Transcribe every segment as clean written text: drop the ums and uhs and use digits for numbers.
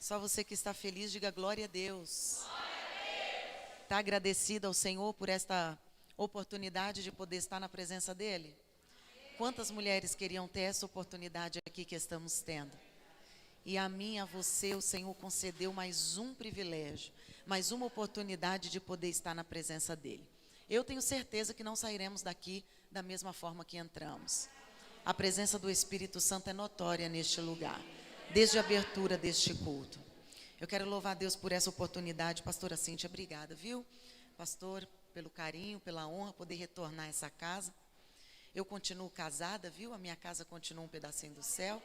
Só você que está feliz, diga glória a Deus. Está agradecido ao Senhor por esta oportunidade de poder estar na presença dEle? Quantas mulheres queriam ter essa oportunidade aqui que estamos tendo? E a mim, a você, o Senhor concedeu mais um privilégio, mais uma oportunidade de poder estar na presença dEle. Eu tenho certeza que não sairemos daqui da mesma forma que entramos. A presença do Espírito Santo é notória neste lugar, desde a abertura deste culto. Eu quero louvar a Deus por essa oportunidade. Pastora Cíntia, obrigada, viu? Pastor, pelo carinho, pela honra, poder retornar a essa casa. Eu continuo casada, viu? A minha casa continua um pedacinho do céu.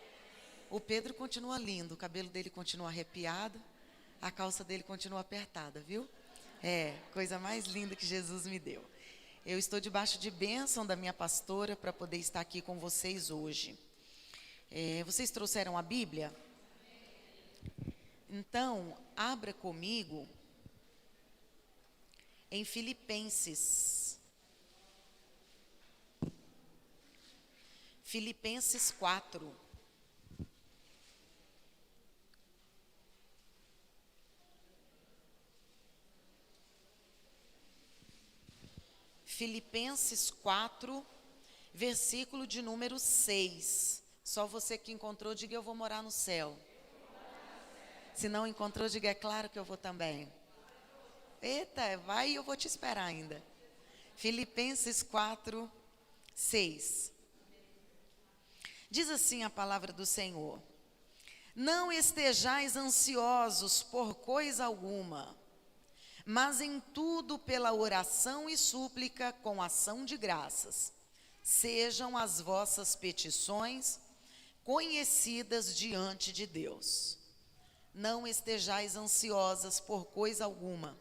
O Pedro continua lindo, o cabelo dele continua arrepiado, a calça dele continua apertada, viu? É, coisa mais linda que Jesus me deu. Eu estou debaixo de bênção da minha pastora para poder estar aqui com vocês hoje. Vocês trouxeram a Bíblia? Então, abra comigo em Filipenses. Filipenses 4. Filipenses 4, versículo de número 6. Só você que encontrou, diga: eu vou morar no céu. Se não encontrou, diga: é claro que eu vou também. Eita, vai e eu vou te esperar ainda. Filipenses 4, 6. Diz assim a palavra do Senhor: não estejais ansiosos por coisa alguma, mas em tudo pela oração e súplica com ação de graças, sejam as vossas petições conhecidas diante de Deus. Não estejais ansiosas por coisa alguma,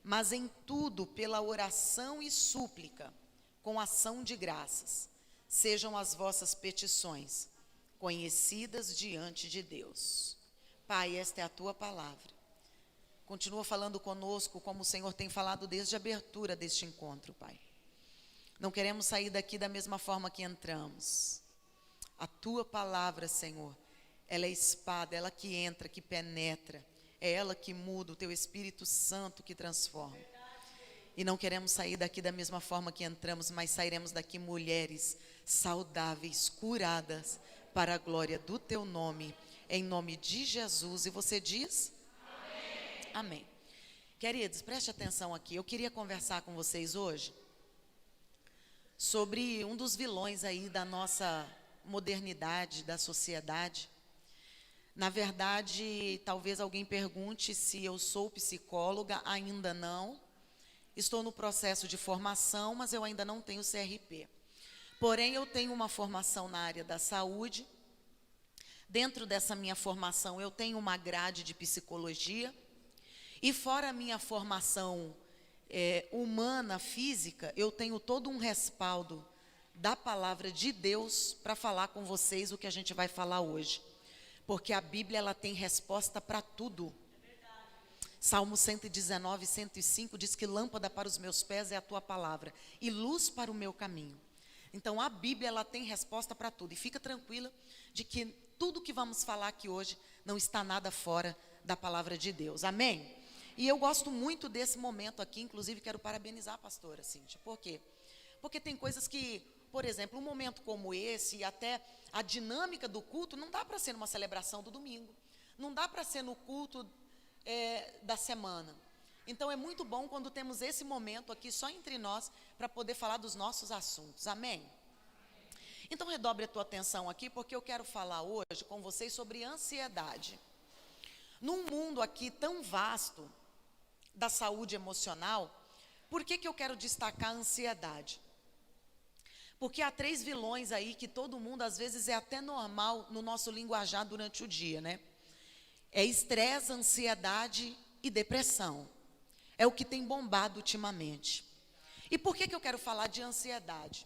mas em tudo pela oração e súplica com ação de graças, sejam as vossas petições conhecidas diante de Deus. Pai, esta é a tua palavra. Continua falando conosco como o Senhor tem falado desde a abertura deste encontro, Pai. Não queremos sair daqui da mesma forma que entramos. A tua palavra, Senhor, ela é espada, ela que entra, que penetra, é ela que muda, o teu Espírito Santo que transforma. E não queremos sair daqui da mesma forma que entramos, mas sairemos daqui mulheres saudáveis, curadas, para a glória do teu nome, em nome de Jesus. E você diz? Amém. Queridos, preste atenção aqui. Eu queria conversar com vocês hoje sobre um dos vilões aí da nossa modernidade, da sociedade. Na verdade, talvez alguém pergunte se eu sou psicóloga. Ainda não. Estou no processo de formação, mas eu ainda não tenho CRP. Porém, eu tenho uma formação na área da saúde. Dentro dessa minha formação, eu tenho uma grade de psicologia. E fora a minha formação humana, física, eu tenho todo um respaldo da palavra de Deus para falar com vocês o que a gente vai falar hoje. Porque a Bíblia, ela tem resposta para tudo. Salmo 119, 105 diz que lâmpada para os meus pés é a tua palavra e luz para o meu caminho. Então a Bíblia, ela tem resposta para tudo. E fica tranquila de que tudo que vamos falar aqui hoje não está nada fora da palavra de Deus. Amém? E eu gosto muito desse momento aqui, inclusive quero parabenizar a pastora Cíntia. Por quê? Porque tem coisas que, por exemplo, um momento como esse e até a dinâmica do culto não dá para ser numa celebração do domingo. Não dá para ser no culto da semana. Então é muito bom quando temos esse momento aqui só entre nós para poder falar dos nossos assuntos. Amém? Então redobre a tua atenção aqui, porque eu quero falar hoje com vocês sobre ansiedade. Num mundo aqui tão vasto da saúde emocional, por que eu quero destacar a ansiedade? Porque há 3 vilões aí que todo mundo, às vezes, é até normal no nosso linguajar durante o dia, né? É estresse, ansiedade e depressão. É o que tem bombado ultimamente. E por que eu quero falar de ansiedade?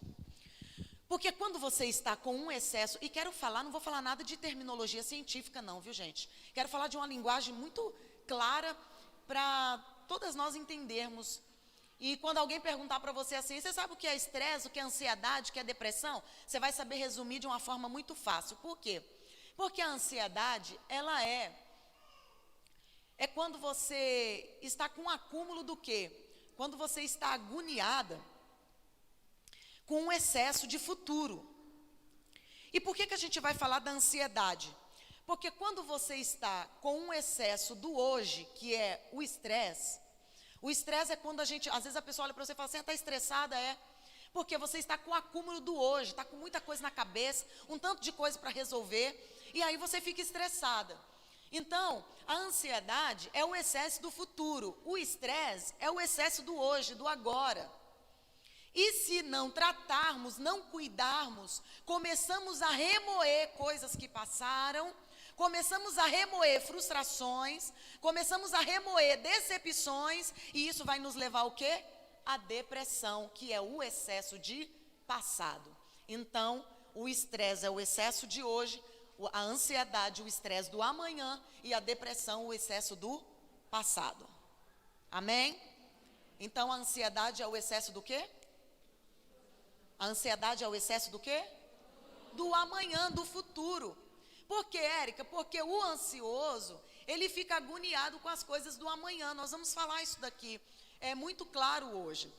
Porque quando você está com um excesso, e quero falar, não vou falar nada de terminologia científica não, viu gente? Quero falar de uma linguagem muito clara para todas nós entendermos. E quando alguém perguntar para você assim, você sabe o que é estresse, o que é ansiedade, o que é depressão? Você vai saber resumir de uma forma muito fácil. Por quê? Porque a ansiedade, ela é é quando você está com um acúmulo do quê? Quando você está agoniada com um excesso de futuro. E por que a gente vai falar da ansiedade? Porque quando você está com um excesso do hoje, que é o estresse é quando às vezes a pessoa olha para você e fala assim, está estressada, porque você está com o acúmulo do hoje, está com muita coisa na cabeça, um tanto de coisa para resolver, e aí você fica estressada. Então, a ansiedade é o excesso do futuro, o estresse é o excesso do hoje, do agora. E se não tratarmos, não cuidarmos, começamos a remoer coisas que passaram, começamos a remoer frustrações, começamos a remoer decepções, e isso vai nos levar ao quê? A depressão, que é o excesso de passado. Então, o estresse é o excesso de hoje, a ansiedade, o estresse do amanhã, e a depressão, o excesso do passado. Amém? Então, a ansiedade é o excesso do quê? A ansiedade é o excesso do quê? Do amanhã, do futuro. Por quê, Érica? Porque o ansioso, ele fica agoniado com as coisas do amanhã. Nós vamos falar isso daqui. É muito claro hoje.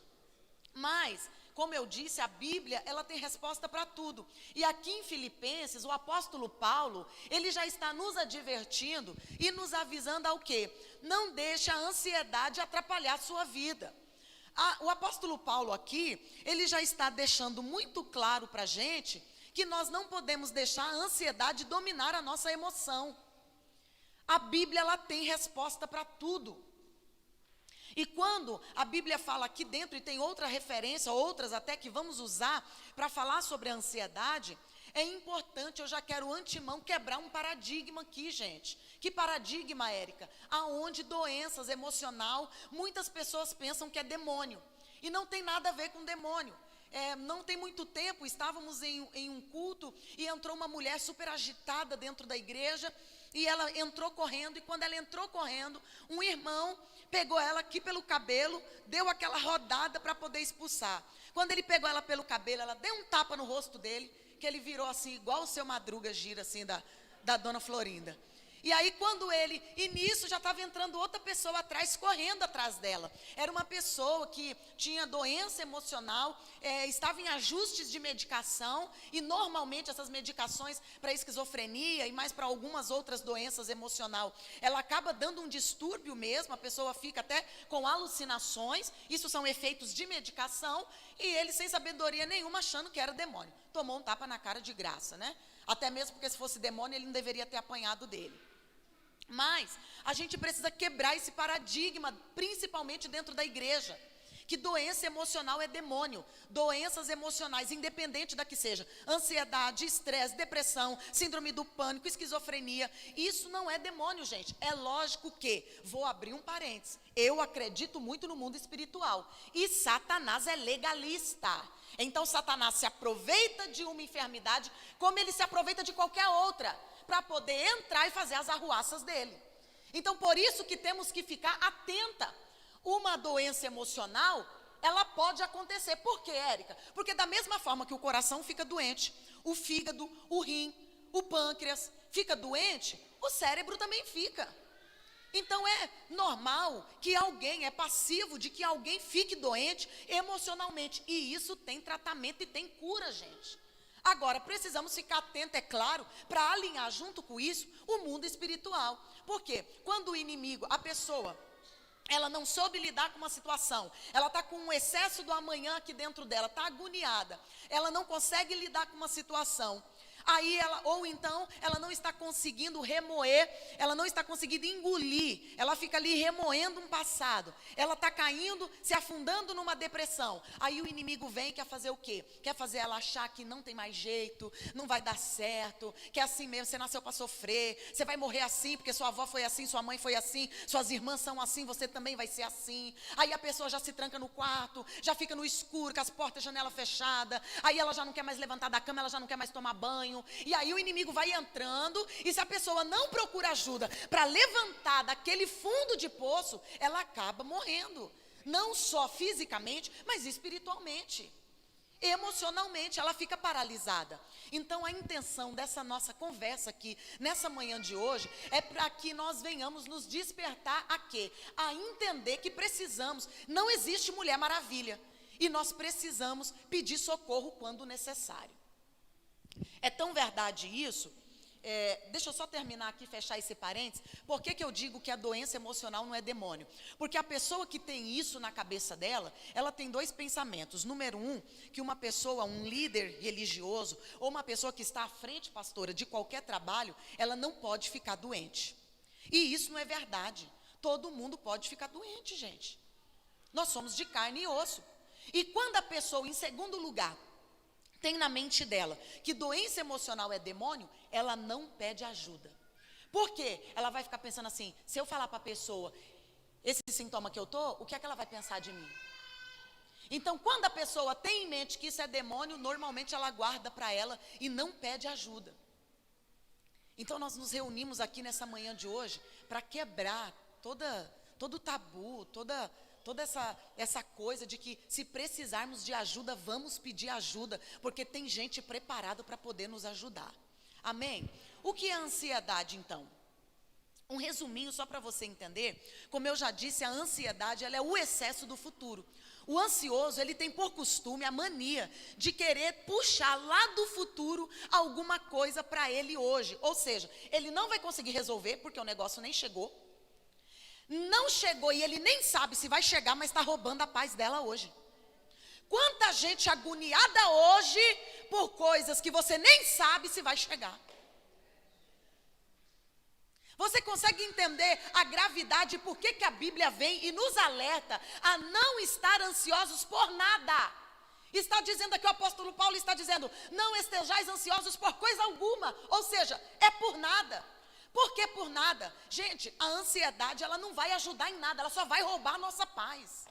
Mas, como eu disse, a Bíblia, ela tem resposta para tudo. E aqui em Filipenses, o apóstolo Paulo, ele já está nos advertindo e nos avisando ao quê? Não deixe a ansiedade atrapalhar a sua vida. O apóstolo Paulo aqui, ele já está deixando muito claro para a gente que nós não podemos deixar a ansiedade dominar a nossa emoção. A Bíblia, ela tem resposta para tudo. E quando a Bíblia fala aqui dentro, e tem outra referência, outras até que vamos usar para falar sobre a ansiedade, é importante, eu já quero antemão quebrar um paradigma aqui, gente. Que paradigma, Érica? Aonde doenças emocional, muitas pessoas pensam que é demônio. E não tem nada a ver com demônio. Não tem muito tempo, estávamos em um culto e entrou uma mulher super agitada dentro da igreja. E ela entrou correndo, e quando ela entrou correndo, um irmão pegou ela aqui pelo cabelo, deu aquela rodada para poder expulsar. Quando ele pegou ela pelo cabelo, ela deu um tapa no rosto dele, que ele virou assim, igual o seu Madruga gira assim, da dona Florinda. E aí e nisso já estava entrando outra pessoa atrás, correndo atrás dela. Era uma pessoa que tinha doença emocional, estava em ajustes de medicação, e normalmente essas medicações para esquizofrenia e mais para algumas outras doenças emocionais, ela acaba dando um distúrbio mesmo, a pessoa fica até com alucinações, isso são efeitos de medicação, e ele sem sabedoria nenhuma achando que era demônio. Tomou um tapa na cara de graça, né? Até mesmo porque se fosse demônio ele não deveria ter apanhado dele. Mas a gente precisa quebrar esse paradigma, principalmente dentro da igreja, que doença emocional é demônio. Doenças emocionais, independente da que seja, ansiedade, estresse, depressão, síndrome do pânico, esquizofrenia, isso não é demônio, gente. É lógico que, vou abrir um parênteses, eu acredito muito no mundo espiritual, e Satanás é legalista. Então Satanás se aproveita de uma enfermidade, como ele se aproveita de qualquer outra, para poder entrar e fazer as arruaças dele. Então, por isso que temos que ficar atenta. Uma doença emocional, ela pode acontecer. Por quê, Érica? Porque da mesma forma que o coração fica doente, o fígado, o rim, o pâncreas fica doente, o cérebro também fica. Então é normal que alguém, é passivo de que alguém fique doente emocionalmente. E isso tem tratamento e tem cura, gente. Agora, precisamos ficar atentos, é claro, para alinhar junto com isso o mundo espiritual. Por quê? Quando o inimigo, a pessoa, ela não soube lidar com uma situação, ela está com um excesso do amanhã aqui dentro dela, está agoniada, ela não consegue lidar com uma situação. Aí ou então, ela não está conseguindo remoer, ela não está conseguindo engolir, ela fica ali remoendo um passado, ela está caindo, se afundando numa depressão. Aí o inimigo vem e quer fazer o quê? Quer fazer ela achar que não tem mais jeito, não vai dar certo, que é assim mesmo, você nasceu para sofrer, você vai morrer assim, porque sua avó foi assim, sua mãe foi assim, suas irmãs são assim, você também vai ser assim. Aí a pessoa já se tranca no quarto, já fica no escuro, com as portas e janela fechada, aí ela já não quer mais levantar da cama, ela já não quer mais tomar banho. E aí o inimigo vai entrando, e se a pessoa não procura ajuda para levantar daquele fundo de poço, ela acaba morrendo, não só fisicamente, mas espiritualmente. emocionalmente, ela fica paralisada. Então, a intenção dessa nossa conversa aqui, nessa manhã de hoje, é para que nós venhamos nos despertar a quê? A entender que precisamos, não existe Mulher Maravilha, e nós precisamos pedir socorro quando necessário. É tão verdade isso. Deixa eu só terminar aqui, fechar esse parênteses. Por que eu digo que a doença emocional não é demônio? Porque a pessoa que tem isso na cabeça dela, ela tem dois pensamentos. Número um, que uma pessoa, um líder religioso, ou uma pessoa que está à frente, pastora, de qualquer trabalho, ela não pode ficar doente. E isso não é verdade. Todo mundo pode ficar doente, gente. Nós somos de carne e osso. E quando a pessoa, em segundo lugar, tem na mente dela que doença emocional é demônio, ela não pede ajuda. Por quê? Ela vai ficar pensando assim, se eu falar para a pessoa, esse sintoma que eu estou, o que é que ela vai pensar de mim? Então, quando a pessoa tem em mente que isso é demônio, normalmente ela guarda para ela e não pede ajuda. Então, nós nos reunimos aqui nessa manhã de hoje para quebrar todo tabu, toda essa coisa de que se precisarmos de ajuda, vamos pedir ajuda, porque tem gente preparada para poder nos ajudar. Amém? O que é ansiedade, então? Um resuminho só para você entender. Como eu já disse, a ansiedade, ela é o excesso do futuro. O ansioso, ele tem por costume a mania de querer puxar lá do futuro alguma coisa para ele hoje. Ou seja, ele não vai conseguir resolver, porque o negócio nem chegou. Não chegou e ele nem sabe se vai chegar, mas está roubando a paz dela hoje. Quanta gente agoniada hoje por coisas que você nem sabe se vai chegar. Você consegue entender a gravidade, por que a Bíblia vem e nos alerta a não estar ansiosos por nada? Está dizendo aqui, o apóstolo Paulo está dizendo, não estejais ansiosos por coisa alguma, ou seja, é por nada. Por que por nada? Gente, a ansiedade, ela não vai ajudar em nada, ela só vai roubar a nossa paz.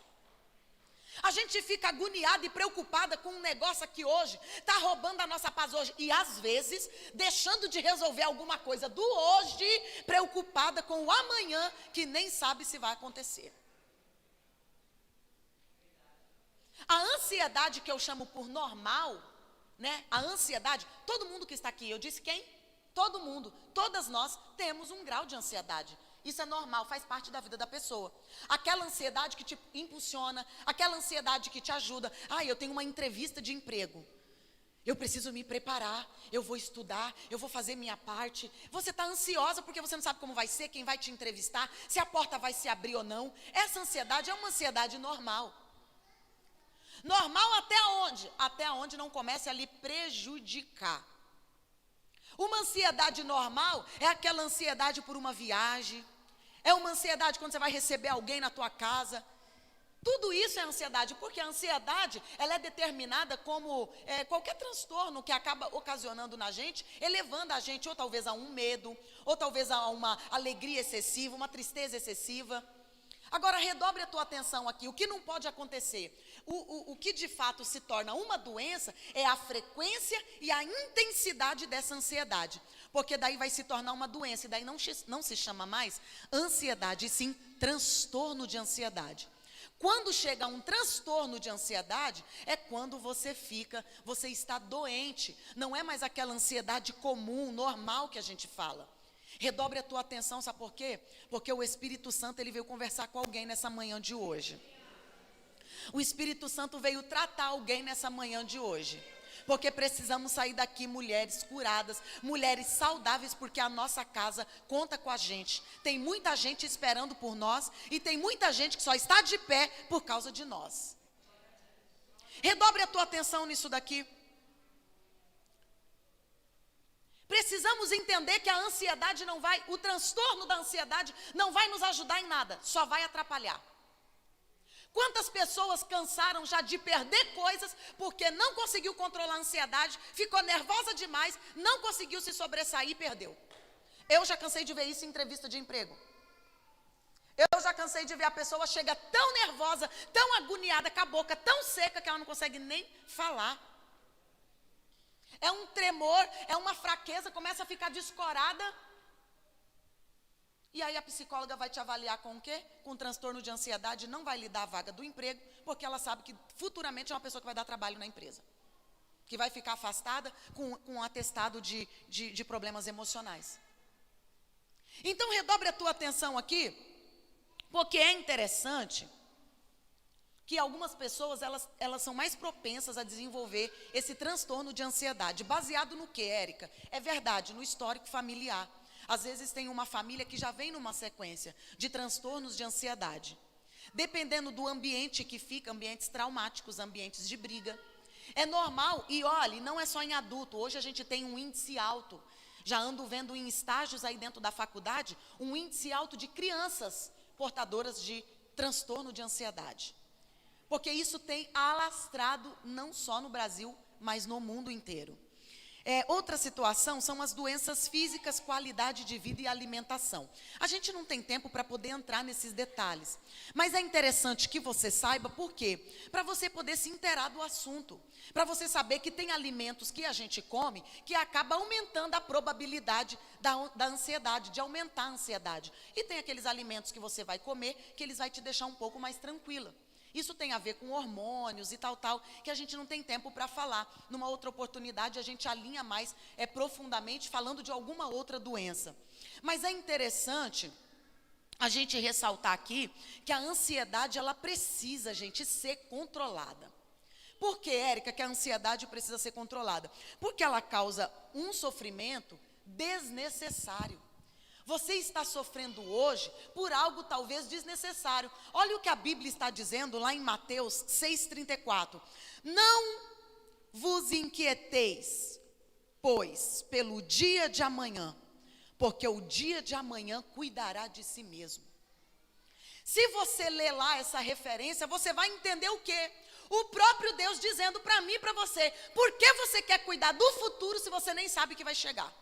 A gente fica agoniada e preocupada com um negócio que hoje está roubando a nossa paz hoje. E às vezes, deixando de resolver alguma coisa do hoje, preocupada com o amanhã, que nem sabe se vai acontecer. A ansiedade que eu chamo por normal, né? A ansiedade, todo mundo que está aqui, eu disse quem? Todo mundo, todas nós temos um grau de ansiedade. Isso é normal, faz parte da vida da pessoa. Aquela ansiedade que te impulsiona, aquela ansiedade que te ajuda. Eu tenho uma entrevista de emprego. Eu preciso me preparar, eu vou estudar, eu vou fazer minha parte. Você está ansiosa porque você não sabe como vai ser, quem vai te entrevistar, se a porta vai se abrir ou não. Essa ansiedade é uma ansiedade normal. Normal até onde? Até onde não comece a lhe prejudicar. Uma ansiedade normal é aquela ansiedade por uma viagem, é uma ansiedade quando você vai receber alguém na tua casa. Tudo isso é ansiedade, porque a ansiedade, ela é determinada como qualquer transtorno que acaba ocasionando na gente, elevando a gente ou talvez a um medo, ou talvez a uma alegria excessiva, uma tristeza excessiva. Agora, redobre a tua atenção aqui, o que não pode acontecer? O que de fato se torna uma doença é a frequência e a intensidade dessa ansiedade. Porque daí vai se tornar uma doença, e daí não se chama mais ansiedade, e sim transtorno de ansiedade. Quando chega a um transtorno de ansiedade, é quando você está doente. Não é mais aquela ansiedade comum, normal que a gente fala. Redobre a tua atenção, sabe por quê? Porque o Espírito Santo, ele veio conversar com alguém nessa manhã de hoje. O Espírito Santo veio tratar alguém nessa manhã de hoje. Porque precisamos sair daqui mulheres curadas, mulheres saudáveis, porque a nossa casa conta com a gente. Tem muita gente esperando por nós e tem muita gente que só está de pé por causa de nós. Redobre a tua atenção nisso daqui. Precisamos entender que a ansiedade o transtorno da ansiedade não vai nos ajudar em nada, só vai atrapalhar. Quantas pessoas cansaram já de perder coisas porque não conseguiu controlar a ansiedade, ficou nervosa demais, não conseguiu se sobressair e perdeu. Eu já cansei de ver isso em entrevista de emprego. Eu já cansei de ver a pessoa chega tão nervosa, tão agoniada, com a boca tão seca que ela não consegue nem falar. É um tremor, é uma fraqueza, começa a ficar descorada. E aí a psicóloga vai te avaliar com o quê? Com transtorno de ansiedade, não vai lhe dar a vaga do emprego, porque ela sabe que futuramente é uma pessoa que vai dar trabalho na empresa. que vai ficar afastada com um atestado de problemas emocionais. Então, redobre a tua atenção aqui, porque é interessante que algumas pessoas, elas são mais propensas a desenvolver esse transtorno de ansiedade. Baseado no que, Érica? É verdade, no histórico familiar. Às vezes tem uma família que já vem numa sequência de transtornos de ansiedade. Dependendo do ambiente que fica, ambientes traumáticos, ambientes de briga. É normal, e olhe, não é só em adulto, hoje a gente tem um índice alto. Já ando vendo em estágios aí dentro da faculdade, um índice alto de crianças portadoras de transtorno de ansiedade. Porque isso tem alastrado não só no Brasil, mas no mundo inteiro. Outra situação são as doenças físicas, qualidade de vida e alimentação. A gente não tem tempo para poder entrar nesses detalhes. Mas é interessante que você saiba por quê? Para você poder se inteirar do assunto. Para você saber que tem alimentos que a gente come que acaba aumentando a probabilidade da ansiedade, de aumentar a ansiedade. E tem aqueles alimentos que você vai comer que eles vão te deixar um pouco mais tranquila. Isso tem a ver com hormônios e tal, que a gente não tem tempo para falar. Numa outra oportunidade, a gente alinha mais profundamente, falando de alguma outra doença. Mas é interessante a gente ressaltar aqui que a ansiedade, ela precisa, gente, ser controlada. Por que, Érica, que a ansiedade precisa ser controlada? Porque ela causa um sofrimento desnecessário. Você está sofrendo hoje por algo talvez desnecessário. Olha o que a Bíblia está dizendo lá em Mateus 6,34. Não vos inquieteis, pois, pelo dia de amanhã, porque o dia de amanhã cuidará de si mesmo. Se você ler lá essa referência, você vai entender o quê? O próprio Deus dizendo para mim e para você, por que você quer cuidar do futuro se você nem sabe que vai chegar?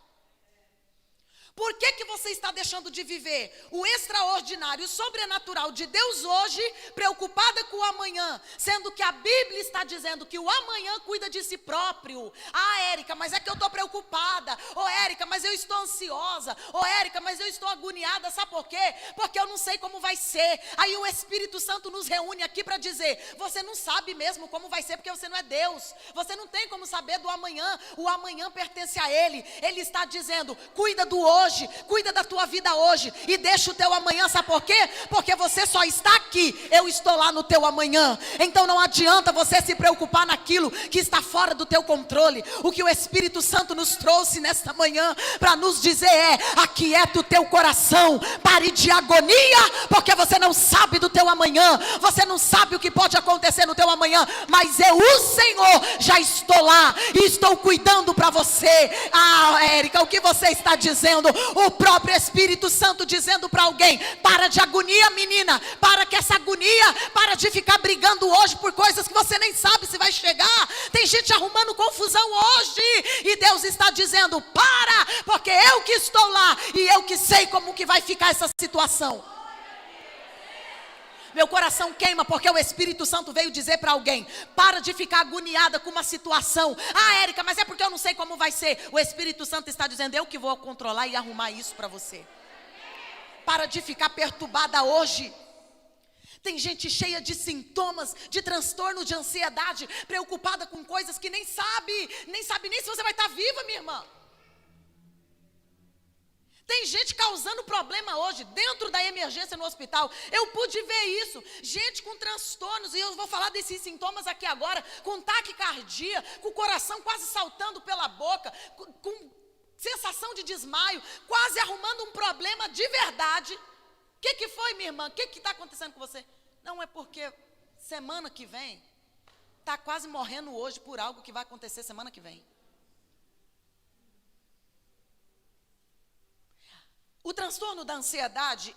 Por que você está deixando de viver o extraordinário, o sobrenatural de Deus hoje, preocupada com o amanhã, sendo que a Bíblia está dizendo que o amanhã cuida de si próprio? Ah, Érica, mas é que eu estou preocupada. Oh, Érica, mas eu estou ansiosa. Oh, Érica, mas eu estou agoniada. Sabe por quê? Porque eu não sei como vai ser. Aí o Espírito Santo nos reúne aqui para dizer, você não sabe mesmo como vai ser, porque você não é Deus. Você não tem como saber do amanhã. O amanhã pertence a Ele. Ele está dizendo, cuida do hoje. Cuida da tua vida hoje e deixa o teu amanhã, sabe por quê? Porque você só está aqui, eu estou lá no teu amanhã. Então não adianta você se preocupar naquilo que está fora do teu controle. O que o Espírito Santo nos trouxe nesta manhã para nos dizer aquieta o teu coração, pare de agonia, porque você não sabe do teu amanhã, você não sabe o que pode acontecer no teu amanhã, mas eu, o Senhor, já estou lá e estou cuidando para você. Ah, Érica, o que você está dizendo? O próprio Espírito Santo dizendo para alguém, para de agonia, menina, para que essa agonia, para de ficar brigando hoje por coisas que você nem sabe se vai chegar. Tem gente arrumando confusão hoje, e Deus está dizendo, para, porque eu que estou lá, e eu que sei como que vai ficar essa situação. Meu coração queima porque o Espírito Santo veio dizer para alguém, para de ficar agoniada com uma situação. Ah, Érica, mas é porque eu não sei como vai ser. O Espírito Santo está dizendo, eu que vou controlar e arrumar isso para você. Para de ficar perturbada hoje. Tem gente cheia de sintomas, de transtorno de ansiedade, preocupada com coisas que nem sabe nem se você vai estar viva, minha irmã. Tem gente causando problema hoje, dentro da emergência no hospital. Eu pude ver isso. Gente com transtornos, e eu vou falar desses sintomas aqui agora, com taquicardia, com o coração quase saltando pela boca, com sensação de desmaio, quase arrumando um problema de verdade. O que foi, minha irmã? O que está acontecendo com você? Não, é porque semana que vem, está quase morrendo hoje por algo que vai acontecer semana que vem. O transtorno da ansiedade,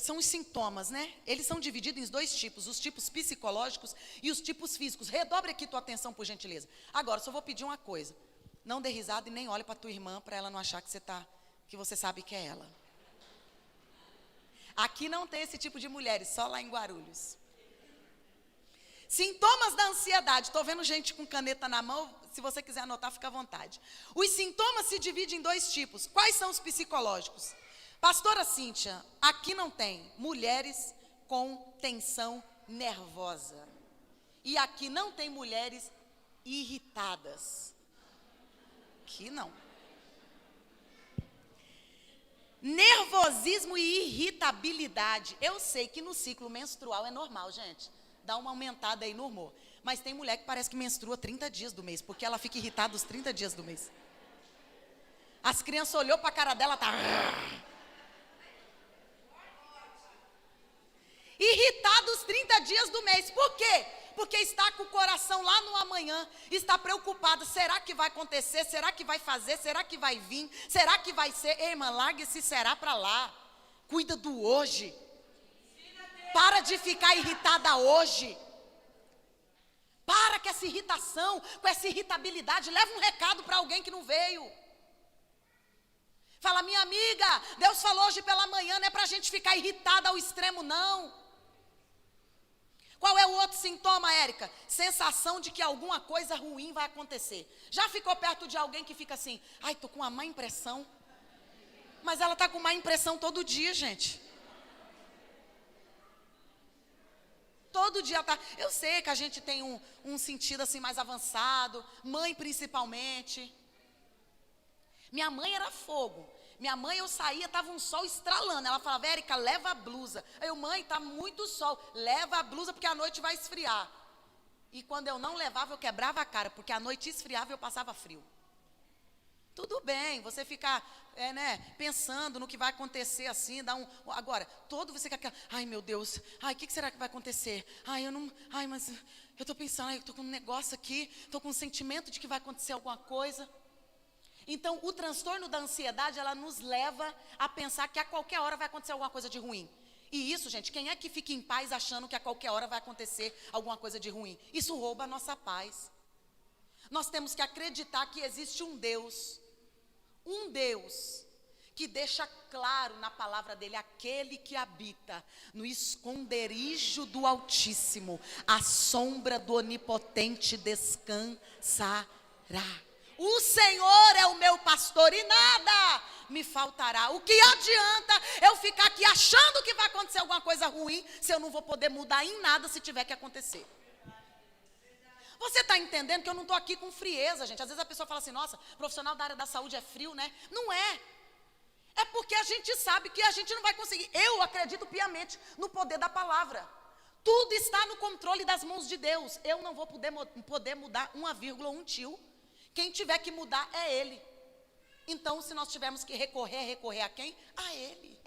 são os sintomas, né? Eles são divididos em dois tipos, os tipos psicológicos e os tipos físicos. Redobre aqui tua atenção, por gentileza. Agora, só vou pedir uma coisa. Não dê risada e nem olhe para tua irmã, para ela não achar que você sabe que é ela. Aqui não tem esse tipo de mulheres, só lá em Guarulhos. Sintomas da ansiedade. Estou vendo gente com caneta na mão. Se você quiser anotar, fica à vontade. Os sintomas se dividem em dois tipos. Quais são os psicológicos? Pastora Cíntia, aqui não tem mulheres com tensão nervosa. E aqui não tem mulheres irritadas. Que não. Nervosismo e irritabilidade. Eu sei que no ciclo menstrual é normal, gente. Dá uma aumentada aí no humor. Mas tem mulher que parece que menstrua 30 dias do mês, porque ela fica irritada os 30 dias do mês. As crianças olhou para a cara dela, tá... Irritada os 30 dias do mês. Por quê? Porque está com o coração lá no amanhã, está preocupada, será que vai acontecer, será que vai fazer, será que vai vir, será que vai ser? Ei, irmã, larga esse será para lá, cuida do hoje, para de ficar irritada hoje, para com essa irritação, com essa irritabilidade, leva um recado para alguém que não veio. Fala, minha amiga, Deus falou hoje pela manhã, não é para a gente ficar irritada ao extremo, não. Qual é o outro sintoma, Érica? Sensação de que alguma coisa ruim vai acontecer. Já ficou perto de alguém que fica assim, ai, tô com uma má impressão. Mas ela tá com má impressão todo dia, gente. Todo dia tá. Eu sei que a gente tem um sentido assim mais avançado, mãe principalmente. Minha mãe era fogo. Minha mãe, eu saía, estava um sol estralando. Ela falava, Érica, leva a blusa. Eu, mãe, está muito sol. Leva a blusa porque a noite vai esfriar. E quando eu não levava, eu quebrava a cara, porque a noite esfriava e eu passava frio. Tudo bem, você ficar pensando no que vai acontecer assim, agora, todo você quer, ai meu Deus, ai, o que será que vai acontecer? Mas eu estou pensando, eu estou com um negócio aqui, estou com um sentimento de que vai acontecer alguma coisa. Então, o transtorno da ansiedade, ela nos leva a pensar que a qualquer hora vai acontecer alguma coisa de ruim. E isso, gente, quem é que fica em paz achando que a qualquer hora vai acontecer alguma coisa de ruim? Isso rouba a nossa paz. Nós temos que acreditar que existe um Deus que deixa claro na palavra dele, aquele que habita no esconderijo do Altíssimo, a sombra do Onipotente descansará. O Senhor é o meu pastor e nada me faltará. O que adianta eu ficar aqui achando que vai acontecer alguma coisa ruim, se eu não vou poder mudar em nada se tiver que acontecer? Você está entendendo que eu não estou aqui com frieza, gente? Às vezes a pessoa fala assim, nossa, profissional da área da saúde é frio, né? Não é. É porque a gente sabe que a gente não vai conseguir. Eu acredito piamente no poder da palavra. Tudo está no controle das mãos de Deus. Eu não vou poder mudar uma vírgula ou um tio. Quem tiver que mudar é Ele. Então, se nós tivermos que recorrer a quem? A Ele.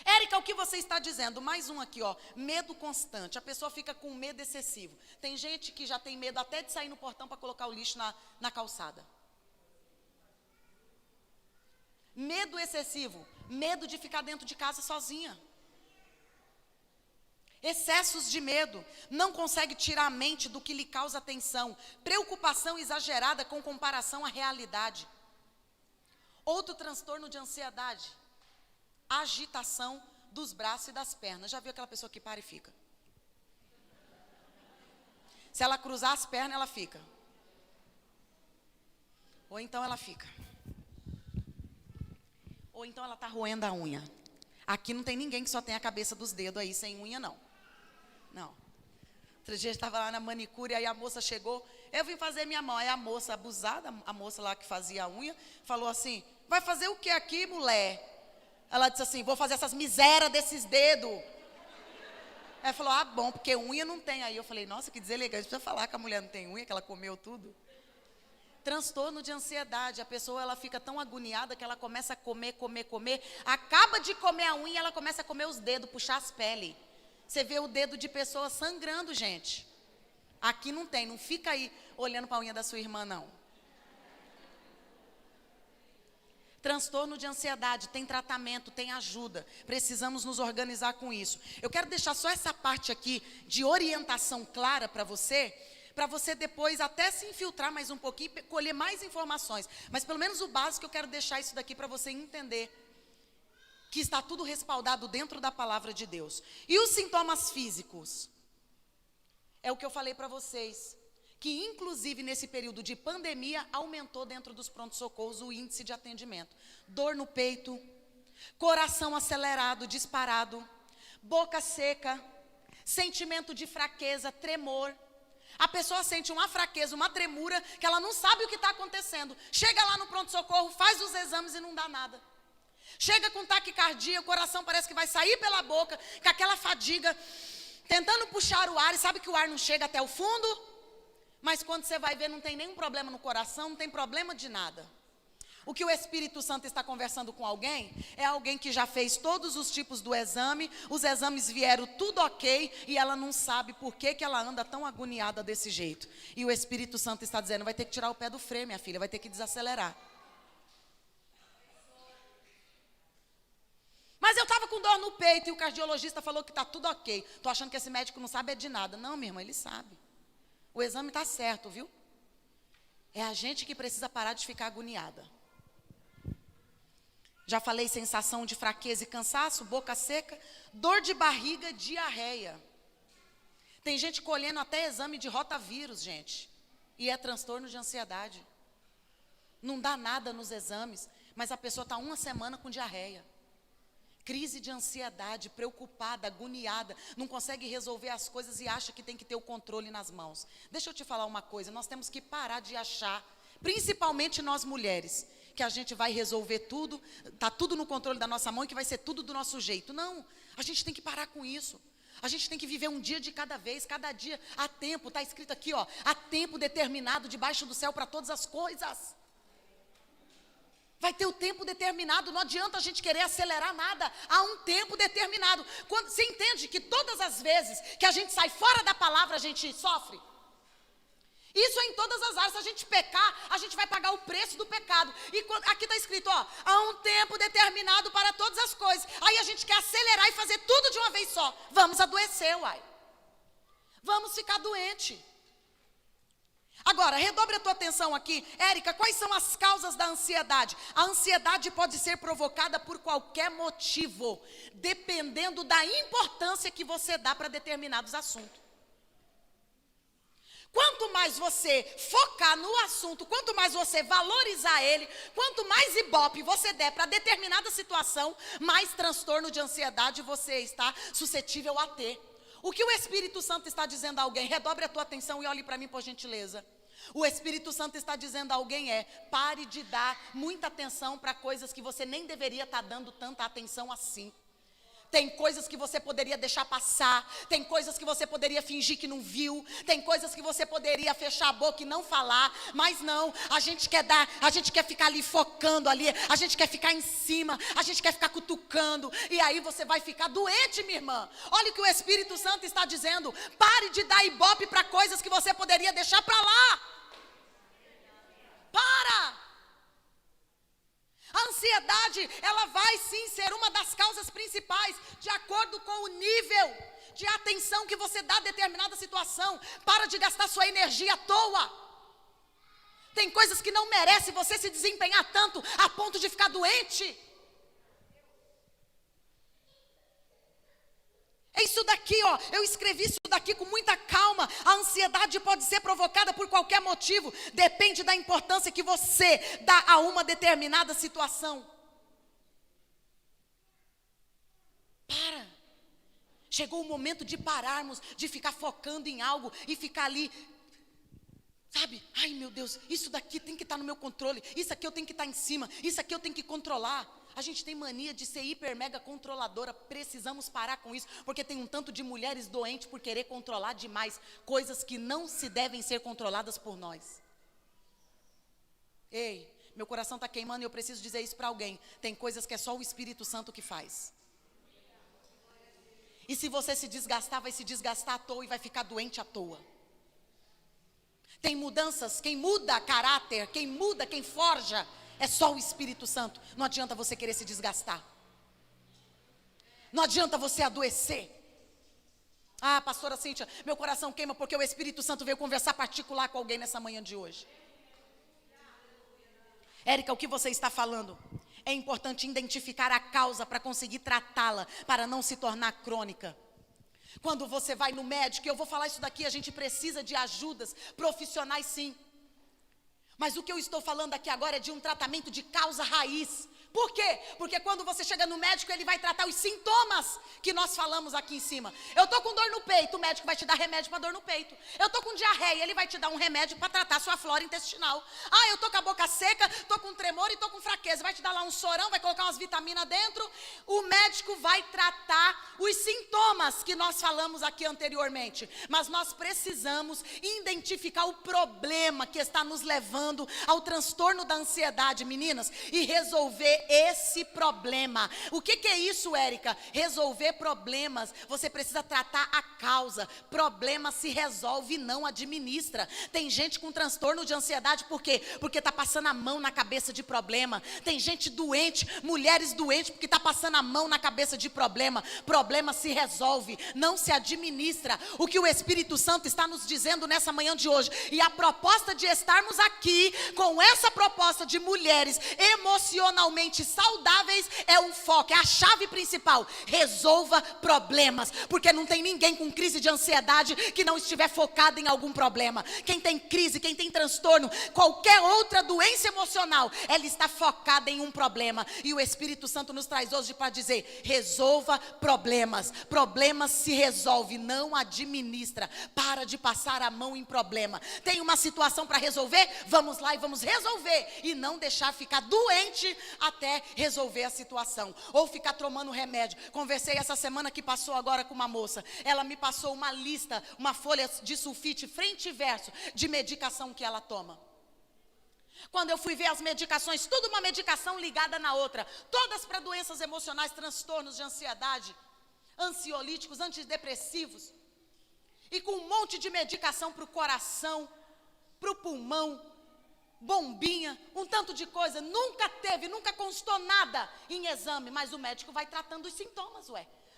Érica, o que você está dizendo? Mais um aqui, ó. Medo constante. A pessoa fica com medo excessivo. Tem gente que já tem medo até de sair no portão para colocar o lixo na calçada. Medo excessivo. Medo de ficar dentro de casa sozinha. Excessos de medo, não consegue tirar a mente do que lhe causa tensão, preocupação exagerada com comparação à realidade. Outro transtorno de ansiedade, agitação dos braços e das pernas. Já viu aquela pessoa que para e fica? Se ela cruzar as pernas, ela fica. Ou então ela fica. Ou então ela está roendo a unha. Aqui não tem ninguém que só tem a cabeça dos dedos aí sem unha, não. Não. Outro dia eu estava lá na manicure, aí a moça chegou, eu vim fazer minha mão. Aí a moça abusada, a moça lá que fazia a unha, falou assim, vai fazer o que aqui, mulher? Ela disse assim, vou fazer essas misérias desses dedos. Ela falou, ah, bom, porque unha não tem. Aí eu falei, nossa, que deselegante, precisa falar que a mulher não tem unha, que ela comeu tudo. Transtorno de ansiedade, a pessoa ela fica tão agoniada que ela começa a comer, acaba de comer a unha, ela começa a comer os dedos, puxar as peles. Você vê o dedo de pessoa sangrando, gente. Aqui não tem, não fica aí olhando para a unha da sua irmã, não. Transtorno de ansiedade, tem tratamento, tem ajuda. Precisamos nos organizar com isso. Eu quero deixar só essa parte aqui de orientação clara para você depois até se infiltrar mais um pouquinho, colher mais informações. Mas pelo menos o básico eu quero deixar isso daqui para você entender. Que está tudo respaldado dentro da palavra de Deus. E os sintomas físicos? É o que eu falei para vocês. Que inclusive nesse período de pandemia, aumentou dentro dos prontos-socorros o índice de atendimento. Dor no peito, coração acelerado, disparado, boca seca, sentimento de fraqueza, tremor. A pessoa sente uma fraqueza, uma tremura, que ela não sabe o que está acontecendo. Chega lá no pronto-socorro, faz os exames e não dá nada. Chega com taquicardia, o coração parece que vai sair pela boca, com aquela fadiga, tentando puxar o ar, e sabe que o ar não chega até o fundo? Mas quando você vai ver, não tem nenhum problema no coração, não tem problema de nada. O que o Espírito Santo está conversando com alguém, é alguém que já fez todos os tipos do exame, os exames vieram tudo ok, e ela não sabe por que ela anda tão agoniada desse jeito. E o Espírito Santo está dizendo, vai ter que tirar o pé do freio, minha filha, vai ter que desacelerar. Mas eu estava com dor no peito e o cardiologista falou que está tudo ok. Estou achando que esse médico não sabe de nada. Não, minha irmã, ele sabe. O exame está certo, viu? É a gente que precisa parar de ficar agoniada. Já falei sensação de fraqueza e cansaço, boca seca, dor de barriga, diarreia. Tem gente colhendo até exame de rotavírus, gente. E é transtorno de ansiedade. Não dá nada nos exames, mas a pessoa está uma semana com diarreia. Crise de ansiedade, preocupada, agoniada, não consegue resolver as coisas e acha que tem que ter o controle nas mãos. Deixa eu te falar uma coisa, nós temos que parar de achar, principalmente nós mulheres, que a gente vai resolver tudo, está tudo no controle da nossa mão e que vai ser tudo do nosso jeito. Não, a gente tem que parar com isso. A gente tem que viver um dia de cada vez, cada dia, há tempo, está escrito aqui, ó, há tempo determinado debaixo do céu para todas as coisas. Vai ter o tempo determinado, não adianta a gente querer acelerar nada, há um tempo determinado. Quando, você entende que todas as vezes que a gente sai fora da palavra, a gente sofre? Isso é em todas as áreas. Se a gente pecar, a gente vai pagar o preço do pecado. E aqui está escrito, ó, há um tempo determinado para todas as coisas. Aí a gente quer acelerar e fazer tudo de uma vez só. Vamos adoecer, uai. Vamos ficar doente. Agora, redobre a tua atenção aqui. Érica, quais são as causas da ansiedade? A ansiedade pode ser provocada por qualquer motivo, dependendo da importância que você dá para determinados assuntos. Quanto mais você focar no assunto, quanto mais você valorizar ele, quanto mais ibope você der para determinada situação, mais transtorno de ansiedade você está suscetível a ter. O que o Espírito Santo está dizendo a alguém? Redobre a tua atenção e olhe para mim, por gentileza. O Espírito Santo está dizendo a alguém pare de dar muita atenção para coisas que você nem deveria estar dando tanta atenção assim. Tem coisas que você poderia deixar passar, tem coisas que você poderia fingir que não viu, tem coisas que você poderia fechar a boca e não falar, mas não, a gente quer ficar ali focando ali, a gente quer ficar em cima, a gente quer ficar cutucando, e aí você vai ficar doente, minha irmã. Olha o que o Espírito Santo está dizendo, pare de dar ibope para coisas que você poderia deixar para lá. Para! A ansiedade, ela vai sim ser uma das causas principais, de acordo com o nível de atenção que você dá a determinada situação. Para de gastar sua energia à toa. Tem coisas que não merecem você se desempenhar tanto, a ponto de ficar doente. É isso daqui, ó, eu escrevi isso daqui com muita calma. A ansiedade pode ser provocada por qualquer motivo. Depende da importância que você dá a uma determinada situação. Para. Chegou o momento de pararmos, de ficar focando em algo e ficar ali, sabe? Ai, meu Deus, isso daqui tem que estar no meu controle. Isso aqui eu tenho que estar em cima. Isso aqui eu tenho que controlar. A gente tem mania de ser hiper mega controladora, precisamos parar com isso, porque tem um tanto de mulheres doentes por querer controlar demais, coisas que não se devem ser controladas por nós. Ei, meu coração está queimando e eu preciso dizer isso para alguém, tem coisas que é só o Espírito Santo que faz. E se você se desgastar, vai se desgastar à toa e vai ficar doente à toa. Tem mudanças, quem muda caráter, quem muda, quem forja, é só o Espírito Santo. Não adianta você querer se desgastar. Não adianta você adoecer. Ah, pastora Cíntia, meu coração queima porque o Espírito Santo veio conversar particular com alguém nessa manhã de hoje. Érica, o que você está falando? É importante identificar a causa para conseguir tratá-la, para não se tornar crônica. Quando você vai no médico, eu vou falar isso daqui, a gente precisa de ajudas profissionais sim. Mas o que eu estou falando aqui agora é de um tratamento de causa raiz, Por quê? Porque quando você chega no médico, ele vai tratar os sintomas que nós falamos aqui em cima. Eu estou com dor no peito, o médico vai te dar remédio para dor no peito. Eu estou com diarreia, ele vai te dar um remédio para tratar a sua flora intestinal. Ah, eu estou com a boca seca, estou com tremor e estou com fraqueza. Vai te dar lá um sorão, vai colocar umas vitaminas dentro. O médico vai tratar os sintomas que nós falamos aqui anteriormente. Mas nós precisamos identificar o problema que está nos levando ao transtorno da ansiedade, meninas, e resolver esse problema. O que é isso, Érica? Resolver problemas. Você precisa tratar a causa. Problema se resolve, não administra. Tem gente com transtorno de ansiedade, por quê? Porque está passando a mão na cabeça de problema. Tem gente doente, mulheres doentes, porque está passando a mão na cabeça de problema. Problema se resolve, não se administra. O que o Espírito Santo está nos dizendo nessa manhã de hoje, e a proposta de estarmos aqui com essa proposta de mulheres emocionalmente saudáveis é o foco, é a chave principal. Resolva problemas, porque não tem ninguém com crise de ansiedade que não estiver focado em algum problema. Quem tem crise, quem tem transtorno, qualquer outra doença emocional, ela está focada em um problema. E o Espírito Santo nos traz hoje para dizer: resolva problemas. Problemas se resolve, não administra. Para de passar a mão em problema. Tem uma situação para resolver? Vamos lá e vamos resolver, e não deixar ficar doente até resolver a situação, ou ficar tomando remédio. Conversei essa semana que passou agora com uma moça. Ela me passou uma lista, uma folha de sulfite, frente e verso, de medicação que ela toma. Quando eu fui ver as medicações, tudo uma medicação ligada na outra, todas para doenças emocionais, transtornos de ansiedade, ansiolíticos, antidepressivos, e com um monte de medicação para o coração, para o pulmão, bombinha, um tanto de coisa. Nunca constou nada em exame, mas o médico vai tratando os sintomas,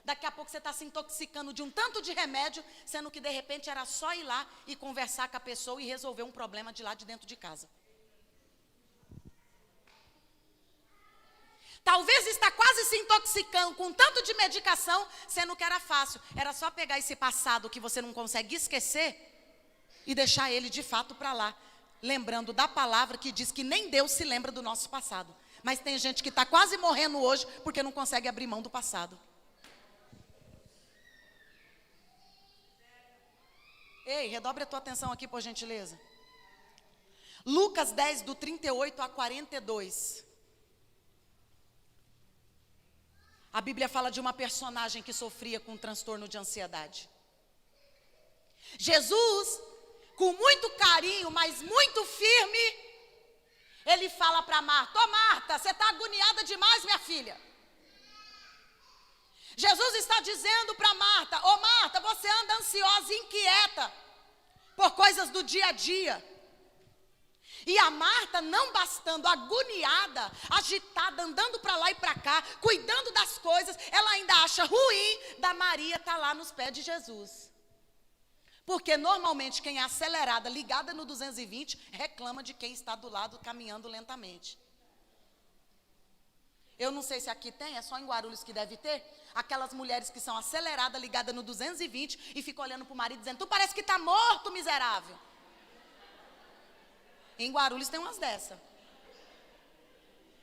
Daqui a pouco você está se intoxicando de um tanto de remédio, sendo que de repente era só ir lá e conversar com a pessoa e resolver um problema de lá de dentro de casa. Talvez está quase se intoxicando com tanto de medicação, sendo que era fácil. Era só pegar esse passado que você não consegue esquecer e deixar ele de fato para lá. Lembrando da palavra que diz que nem Deus se lembra do nosso passado. Mas tem gente que está quase morrendo hoje porque não consegue abrir mão do passado. Ei, redobre a tua atenção aqui, por gentileza. Lucas 10, do 38 a 42. A Bíblia fala de uma personagem que sofria com um transtorno de ansiedade. Jesus, com muito carinho, mas muito firme, ele fala para Marta: ô Marta, você está agoniada demais, minha filha. Jesus está dizendo para Marta: ô Marta, você anda ansiosa e inquieta por coisas do dia a dia. E a Marta, não bastando agoniada, agitada, andando para lá e para cá, cuidando das coisas, ela ainda acha ruim da Maria estar lá nos pés de Jesus. Porque normalmente quem é acelerada, ligada no 220, reclama de quem está do lado caminhando lentamente. Eu não sei se aqui tem, é só em Guarulhos que deve ter, aquelas mulheres que são aceleradas, ligadas no 220 e ficam olhando para o marido dizendo: tu parece que está morto, miserável. Em Guarulhos tem umas dessas.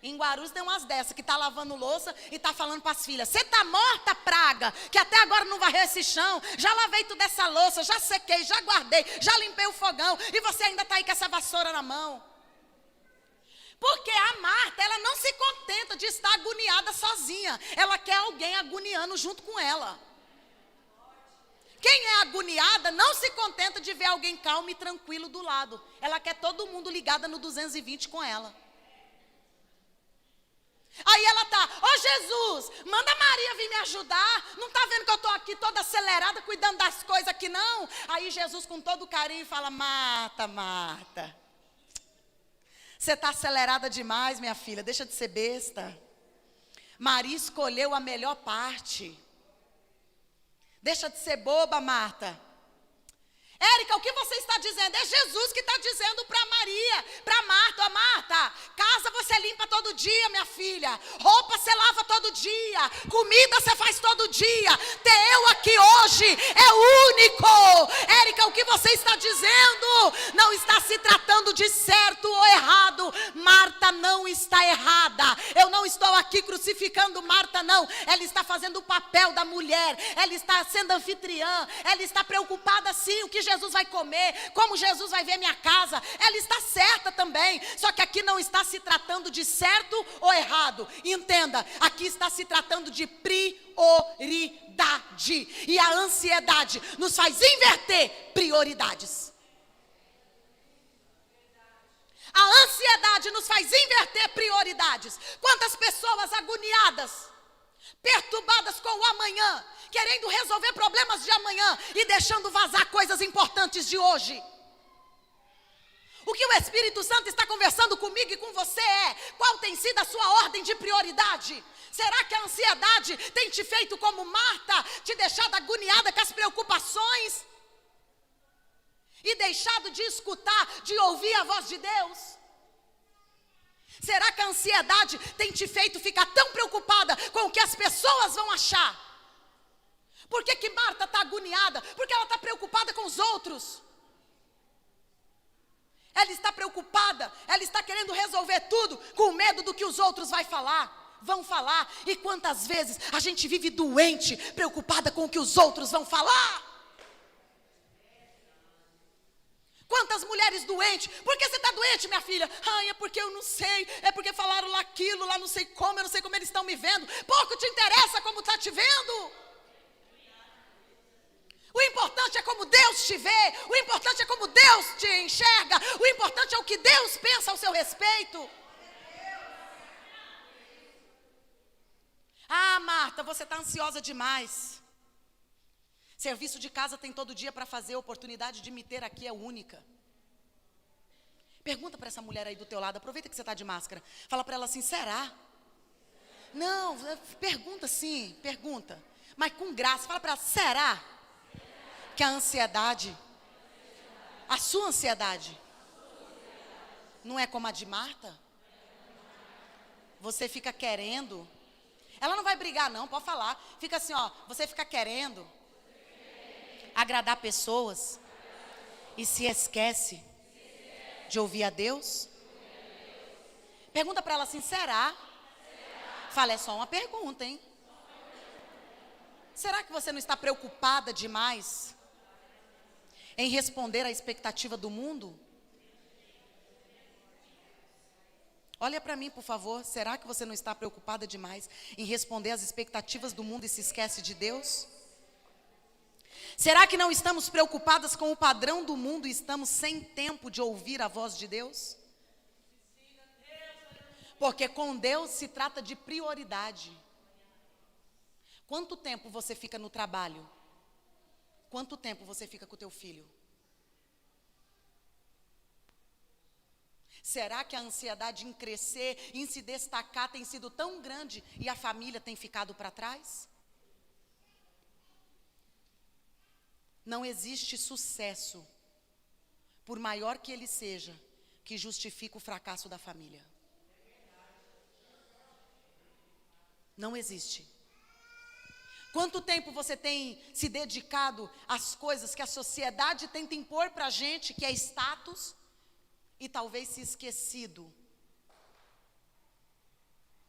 Em Guarulhos tem umas dessas que está lavando louça e está falando para as filhas: você está morta, praga, que até agora não varreu esse chão. Já lavei toda essa louça, já sequei, já guardei, já limpei o fogão, e você ainda está aí com essa vassoura na mão. Porque a Marta, ela não se contenta de estar agoniada sozinha. Ela quer alguém agoniando junto com ela. Quem é agoniada não se contenta de ver alguém calmo e tranquilo do lado. Ela quer todo mundo ligada no 220 com ela. Aí ela tá: ô Jesus, manda a Maria vir me ajudar. Não tá vendo que eu tô aqui toda acelerada, cuidando das coisas aqui não? Aí Jesus, com todo carinho, fala: Marta, Marta, você tá acelerada demais, minha filha, deixa de ser besta. Maria escolheu a melhor parte. Deixa de ser boba, Marta. Érica, o que você está dizendo? É Jesus que está dizendo para Maria, para Marta: ó, Marta, casa você limpa todo dia, minha filha. Roupa você lava todo dia. Comida você faz todo dia. Ter eu aqui hoje é único. Érica, o que você está dizendo não está se tratando de certo ou errado. Marta não está errada. Eu não estou aqui crucificando Marta, não. Ela está fazendo o papel da mulher. Ela está sendo anfitriã. Ela está preocupada sim o que Jesus vai comer, como Jesus vai ver minha casa. Ela está certa também. Só que aqui não está se tratando de certo ou errado. Entenda, aqui está se tratando de prioridade. E a ansiedade nos faz inverter prioridades. A ansiedade nos faz inverter prioridades. Quantas pessoas agoniadas, perturbadas com o amanhã, querendo resolver problemas de amanhã e deixando vazar coisas importantes de hoje. O que o Espírito Santo está conversando comigo e com você é: qual tem sido a sua ordem de prioridade? Será que a ansiedade tem te feito como Marta, te deixado agoniada com as preocupações? E deixado de escutar, de ouvir a voz de Deus? Será que a ansiedade tem te feito ficar tão preocupada com o que as pessoas vão achar? Por que Marta está agoniada? Porque ela está preocupada com os outros. Ela está preocupada, ela está querendo resolver tudo com medo do que os outros vão falar. E quantas vezes a gente vive doente, preocupada com o que os outros vão falar? Quantas mulheres doentes? Por que você está doente, minha filha? Ai, é porque eu não sei, é porque falaram lá aquilo, lá não sei como, eu não sei como eles estão me vendo. Pouco te interessa como está te vendo. O importante é como Deus te vê, o importante é como Deus te enxerga, o importante é o que Deus pensa ao seu respeito. Ah, Marta, você está ansiosa demais. Serviço de casa tem todo dia para fazer, a oportunidade de me ter aqui é única. Pergunta para essa mulher aí do teu lado, aproveita que você está de máscara. Fala para ela assim: será? Não, pergunta sim, pergunta. Mas com graça, fala para ela: será que a ansiedade, a sua ansiedade, não é como a de Marta? Você fica querendo. Ela não vai brigar não, pode falar. Fica assim, ó, você fica querendo agradar pessoas e se esquece de ouvir a Deus? Pergunta para ela assim: será? Fala: é só uma pergunta, hein? Será que você não está preocupada demais em responder à expectativa do mundo? Olha para mim, por favor. Será que você não está preocupada demais em responder às expectativas do mundo e se esquece de Deus? Será que não estamos preocupadas com o padrão do mundo e estamos sem tempo de ouvir a voz de Deus? Porque com Deus se trata de prioridade. Quanto tempo você fica no trabalho? Quanto tempo você fica com o teu filho? Será que a ansiedade em crescer, em se destacar tem sido tão grande e a família tem ficado para trás? Não existe sucesso, por maior que ele seja, que justifique o fracasso da família. Não existe. Quanto tempo você tem se dedicado às coisas que a sociedade tenta impor para a gente, que é status, e talvez se esquecido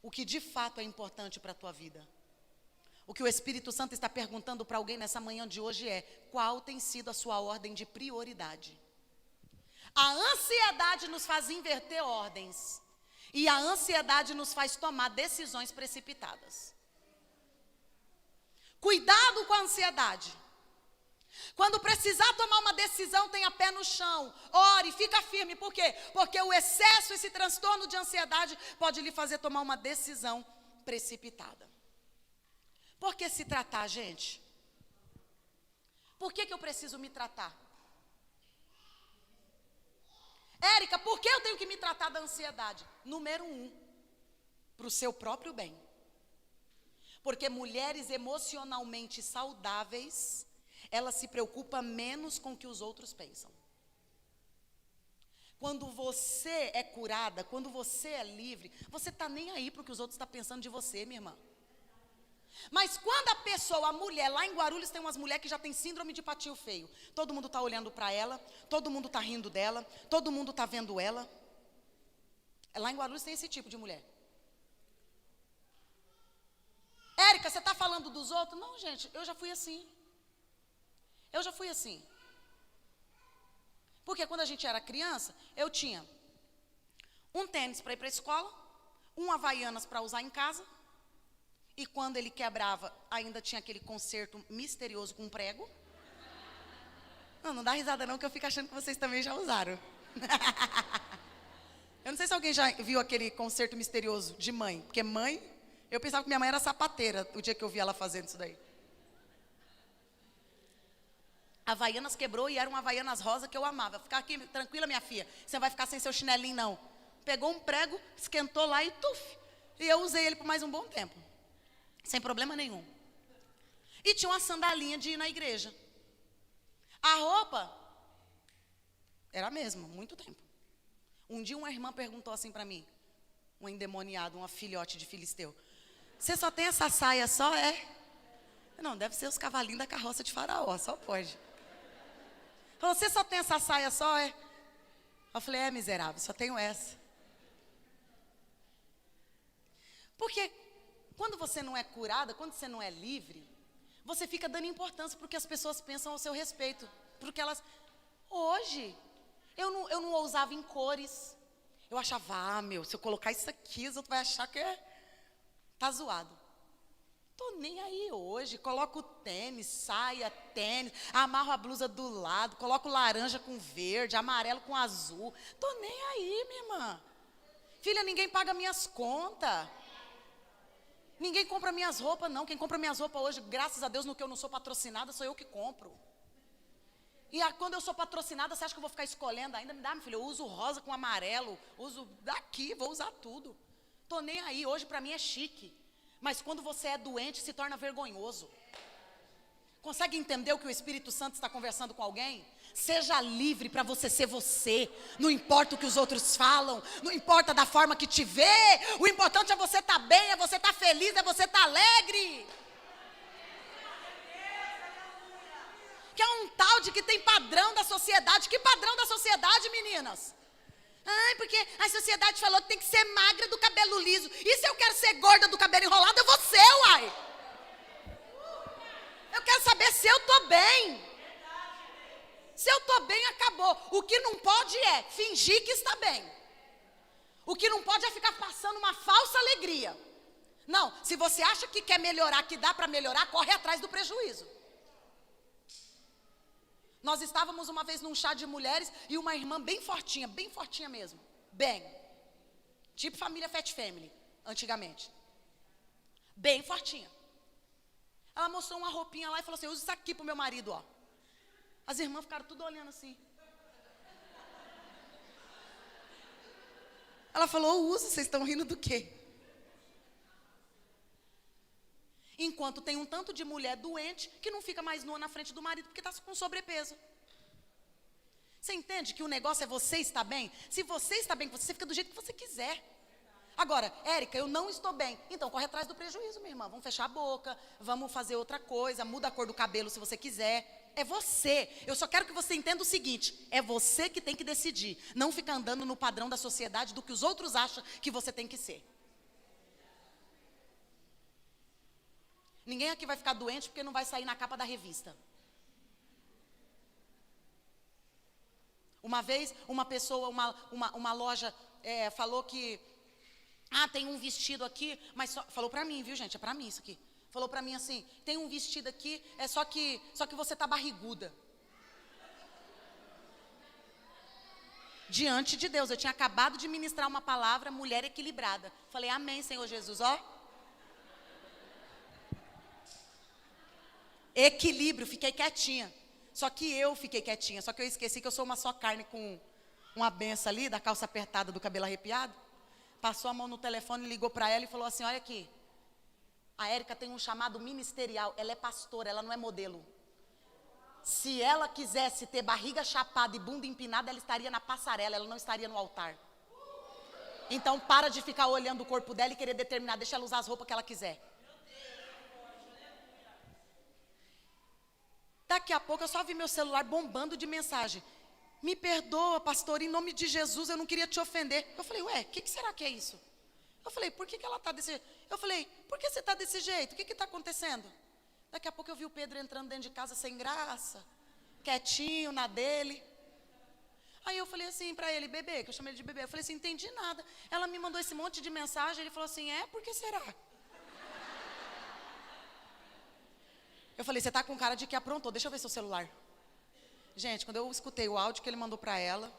o que de fato é importante para a tua vida? O que o Espírito Santo está perguntando para alguém nessa manhã de hoje é: qual tem sido a sua ordem de prioridade? A ansiedade nos faz inverter ordens. E a ansiedade nos faz tomar decisões precipitadas. Cuidado com a ansiedade. Quando precisar tomar uma decisão, tenha pé no chão. Ore, fica firme. Por quê? Porque o excesso, esse transtorno de ansiedade pode lhe fazer tomar uma decisão precipitada. Por que se tratar, gente? Por que eu preciso me tratar? Érica, por que eu tenho que me tratar da ansiedade? Número 1, para o seu próprio bem. Porque mulheres emocionalmente saudáveis, ela se preocupa menos com o que os outros pensam. Quando você é curada, quando você é livre, você está nem aí para o que os outros estão pensando de você, minha irmã. Mas quando a pessoa, a mulher, lá em Guarulhos tem umas mulheres que já tem síndrome de patinho feio. Todo mundo está olhando para ela, todo mundo está rindo dela, todo mundo está vendo ela. Lá em Guarulhos tem esse tipo de mulher. Érica, você está falando dos outros? Não, gente, eu já fui assim. Eu já fui assim. Porque quando a gente era criança, eu tinha um tênis para ir para a escola, um Havaianas para usar em casa, e quando ele quebrava, ainda tinha aquele conserto misterioso com prego. Não dá risada não, que eu fico achando que vocês também já usaram. Eu não sei se alguém já viu aquele conserto misterioso de mãe, porque mãe, eu pensava que minha mãe era sapateira, o dia que eu vi ela fazendo isso daí. A Havaianas quebrou e era uma Havaianas rosa que eu amava. Ficar aqui, tranquila, minha filha, você não vai ficar sem seu chinelinho, não. Pegou um prego, esquentou lá e tuf. E eu usei ele por mais um bom tempo. Sem problema nenhum. E tinha uma sandalinha de ir na igreja. A roupa era a mesma, muito tempo. Um dia uma irmã perguntou assim para mim, um endemoniado, uma filhote de filisteu. Você só tem essa saia só, é? Não, deve ser os cavalinhos da carroça de Faraó, só pode. Falou, você só tem essa saia só, é? Eu falei, é miserável, só tenho essa. Porque quando você não é curada, quando você não é livre, você fica dando importância para o que as pessoas pensam ao seu respeito. Porque elas... Hoje, eu não ousava em cores. Eu achava, se eu colocar isso aqui, os outros vão achar que tá zoado. Tô nem aí hoje, coloco tênis, saia, tênis, amarro a blusa do lado, coloco laranja com verde, amarelo com azul. Tô nem aí, minha irmã. Filha, ninguém paga minhas contas. Ninguém compra minhas roupas, não. Quem compra minhas roupas hoje, graças a Deus, no que eu não sou patrocinada, sou eu que compro. E quando eu sou patrocinada, você acha que eu vou ficar escolhendo ainda? Me dá, meu filho, eu uso rosa com amarelo, uso daqui, vou usar tudo. Tô nem aí, hoje para mim é chique. Mas quando você é doente, se torna vergonhoso. Consegue entender o que o Espírito Santo está conversando com alguém? Seja livre para você ser você. Não importa o que os outros falam, não importa da forma que te vê. O importante é você estar bem, é você estar feliz, é você estar alegre. Que é um tal de que tem padrão da sociedade. Que padrão da sociedade, meninas? Porque a sociedade falou que tem que ser magra do cabelo liso. E se eu quero ser gorda do cabelo enrolado, eu vou ser, uai. Eu quero saber se eu estou bem. Se eu estou bem, acabou. O que não pode é fingir que está bem. O que não pode é ficar passando uma falsa alegria. Não, se você acha que quer melhorar, que dá para melhorar, corre atrás do prejuízo. Nós estávamos uma vez num chá de mulheres e uma irmã bem fortinha mesmo. Bem, tipo família Fat Family, antigamente. Bem fortinha. Ela mostrou uma roupinha lá e falou assim, usa isso aqui pro meu marido, ó. As irmãs ficaram tudo olhando assim. Ela falou, usa, vocês estão rindo do quê? Enquanto tem um tanto de mulher doente que não fica mais nua na frente do marido porque está com sobrepeso. Você entende que o negócio é você estar bem? Se você está bem com você fica do jeito que você quiser. Agora, Érica, eu não estou bem. Então, corre atrás do prejuízo, minha irmã. Vamos fechar a boca, vamos fazer outra coisa, muda a cor do cabelo se você quiser. É você. Eu só quero que você entenda o seguinte, é você que tem que decidir. Não ficar andando no padrão da sociedade do que os outros acham que você tem que ser. Ninguém aqui vai ficar doente porque não vai sair na capa da revista. Uma vez, uma pessoa, uma loja falou que... tem um vestido aqui, mas só... Falou pra mim, viu, gente? É pra mim isso aqui. Falou pra mim assim, tem um vestido aqui, só que você tá barriguda. Diante de Deus, eu tinha acabado de ministrar uma palavra, mulher equilibrada. Falei, amém, Senhor Jesus, ó. Equilíbrio, fiquei quietinha. Só que eu fiquei quietinha, só que eu esqueci que eu sou uma só carne com uma benção ali, da calça apertada, do cabelo arrepiado. Passou a mão no telefone, ligou para ela e falou assim, olha aqui, a Érica tem um chamado ministerial, ela é pastora, ela não é modelo. Se ela quisesse ter barriga chapada e bunda empinada, ela estaria na passarela, ela não estaria no altar. Então para de ficar olhando o corpo dela e querer determinar, deixa ela usar as roupas que ela quiser. Daqui a pouco eu só vi meu celular bombando de mensagem. Me perdoa, pastor, em nome de Jesus, eu não queria te ofender. Eu falei, ué, o que será que é isso? Eu falei, por que ela está desse jeito? Eu falei, por que você está desse jeito? O que está acontecendo? Daqui a pouco eu vi o Pedro entrando dentro de casa sem graça, quietinho na dele. Aí eu falei assim para ele, bebê, que eu chamei ele de bebê. Eu falei assim, entendi nada. Ela me mandou esse monte de mensagem, ele falou assim, por que será? Eu falei, você está com cara de que aprontou, deixa eu ver seu celular. Gente, quando eu escutei o áudio que ele mandou para ela,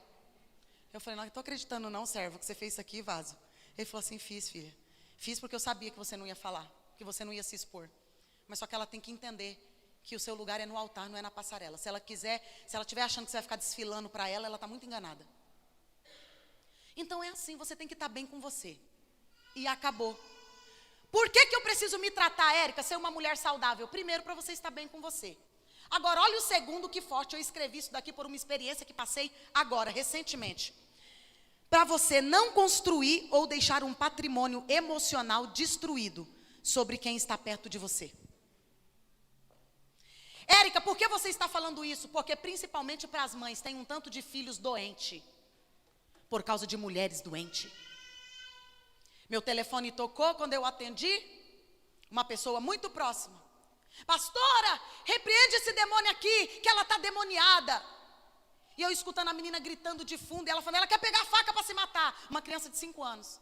eu falei, não estou acreditando não, servo, que você fez isso aqui, vaso. Ele falou assim, fiz, filha. Fiz porque eu sabia que você não ia falar, que você não ia se expor. Mas só que ela tem que entender que o seu lugar é no altar, não é na passarela. Se ela estiver achando que você vai ficar desfilando para ela está muito enganada. Então é assim, você tem que estar bem com você. E acabou. Por que eu preciso me tratar, Érica, ser uma mulher saudável? Primeiro, para você estar bem com você. Agora, olha o segundo, que forte. Eu escrevi isso daqui por uma experiência que passei agora, recentemente. Para você não construir ou deixar um patrimônio emocional destruído sobre quem está perto de você. Érica, por que você está falando isso? Porque principalmente para as mães, tem um tanto de filhos doentes, por causa de mulheres doentes. Meu telefone tocou, quando eu atendi, uma pessoa muito próxima. Pastora, repreende esse demônio aqui, que ela está demoniada. E eu escutando a menina gritando de fundo, e ela falando, ela quer pegar a faca para se matar. Uma criança de 5 anos.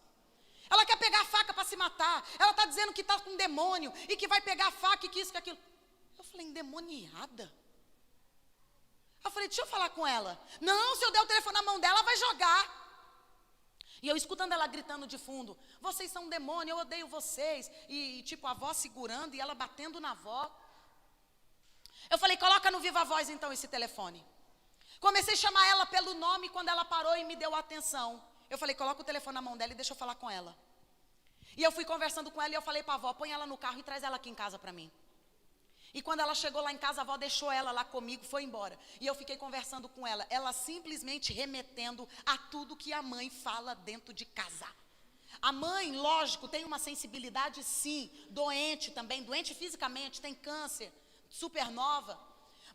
Ela quer pegar a faca para se matar. Ela está dizendo que está com um demônio, e que vai pegar a faca, e que isso, que aquilo. Eu falei, endemoniada? Eu falei, deixa eu falar com ela. Não, se eu der o telefone na mão dela, ela vai jogar. E eu escutando ela gritando de fundo, vocês são um demônio, eu odeio vocês. E tipo, a avó segurando e ela batendo na avó. Eu falei, coloca no Viva Voz então esse telefone. Comecei a chamar ela pelo nome quando ela parou e me deu atenção. Eu falei, coloca o telefone na mão dela e deixa eu falar com ela. E eu fui conversando com ela e eu falei para a avó, põe ela no carro e traz ela aqui em casa para mim. E quando ela chegou lá em casa, a avó deixou ela lá comigo, foi embora. E eu fiquei conversando com ela, ela simplesmente remetendo a tudo que a mãe fala dentro de casa. A mãe, lógico, tem uma sensibilidade sim, doente também, doente fisicamente, tem câncer, supernova.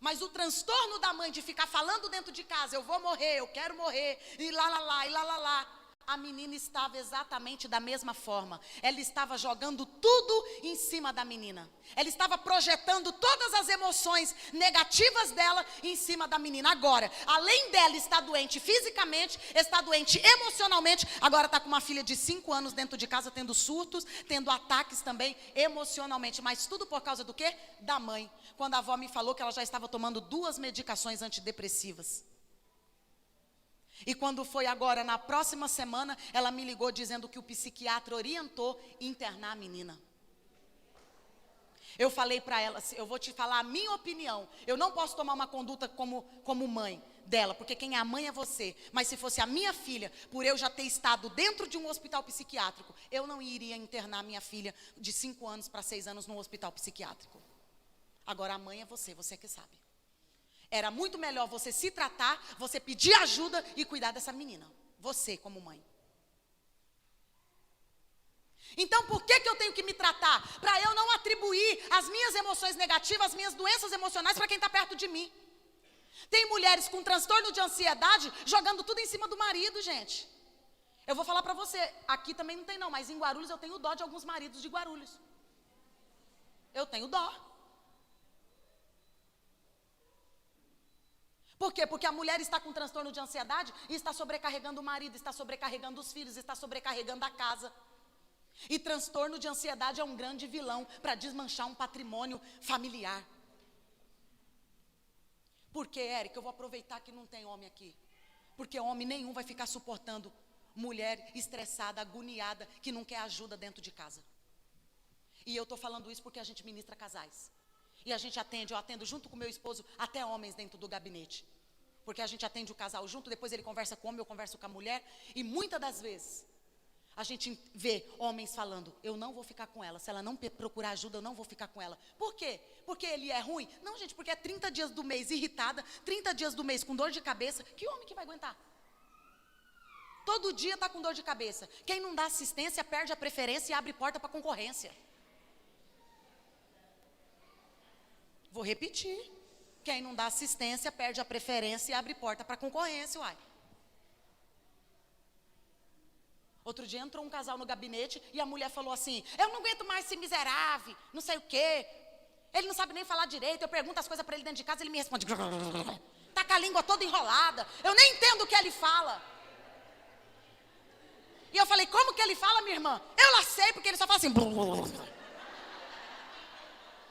Mas o transtorno da mãe de ficar falando dentro de casa, eu vou morrer, eu quero morrer, e lá, lá, lá, e lá, lá, lá. A menina estava exatamente da mesma forma. Ela estava jogando tudo em cima da menina. Ela estava projetando todas as emoções negativas dela em cima da menina. Agora, além dela estar doente fisicamente, está doente emocionalmente, agora está com uma filha de 5 anos dentro de casa, tendo surtos, tendo ataques também emocionalmente. Mas tudo por causa do quê? Da mãe. Quando a avó me falou que ela já estava tomando 2 medicações antidepressivas. E quando foi agora, na próxima semana, ela me ligou dizendo que o psiquiatra orientou internar a menina. Eu falei para ela, eu vou te falar a minha opinião. Eu não posso tomar uma conduta como mãe dela, porque quem é a mãe é você. Mas se fosse a minha filha, por eu já ter estado dentro de um hospital psiquiátrico, eu não iria internar minha filha de 5 anos para 6 anos num hospital psiquiátrico. Agora a mãe é você que sabe. Era muito melhor você se tratar, você pedir ajuda e cuidar dessa menina. Você como mãe. Então por que eu tenho que me tratar? Para eu não atribuir as minhas emoções negativas, as minhas doenças emocionais para quem está perto de mim. Tem mulheres com transtorno de ansiedade jogando tudo em cima do marido, gente. Eu vou falar para você, aqui também não tem não, mas em Guarulhos eu tenho dó de alguns maridos de Guarulhos. Eu tenho dó. Por quê? Porque a mulher está com transtorno de ansiedade e está sobrecarregando o marido, está sobrecarregando os filhos, está sobrecarregando a casa. E transtorno de ansiedade é um grande vilão para desmanchar um patrimônio familiar. Por quê, Érica? Eu vou aproveitar que não tem homem aqui. Porque homem nenhum vai ficar suportando mulher estressada, agoniada, que não quer ajuda dentro de casa. E eu estou falando isso porque a gente ministra casais. E a gente eu atendo junto com meu esposo, até homens dentro do gabinete. Porque a gente atende o casal junto, depois ele conversa com o homem, eu converso com a mulher. E muitas das vezes, a gente vê homens falando, eu não vou ficar com ela. Se ela não procurar ajuda, eu não vou ficar com ela. Por quê? Porque ele é ruim? Não, gente, porque é 30 dias do mês irritada, 30 dias do mês com dor de cabeça. Que homem que vai aguentar? Todo dia está com dor de cabeça. Quem não dá assistência perde a preferência e abre porta para concorrência. Vou repetir. Quem não dá assistência perde a preferência e abre porta para concorrência, uai. Outro dia entrou um casal no gabinete e a mulher falou assim, eu não aguento mais esse miserável, não sei o quê. Ele não sabe nem falar direito, eu pergunto as coisas para ele dentro de casa, ele me responde. Tá com a língua toda enrolada, eu nem entendo o que ele fala. E eu falei, como que ele fala, minha irmã? Eu lá sei, porque ele só fala assim.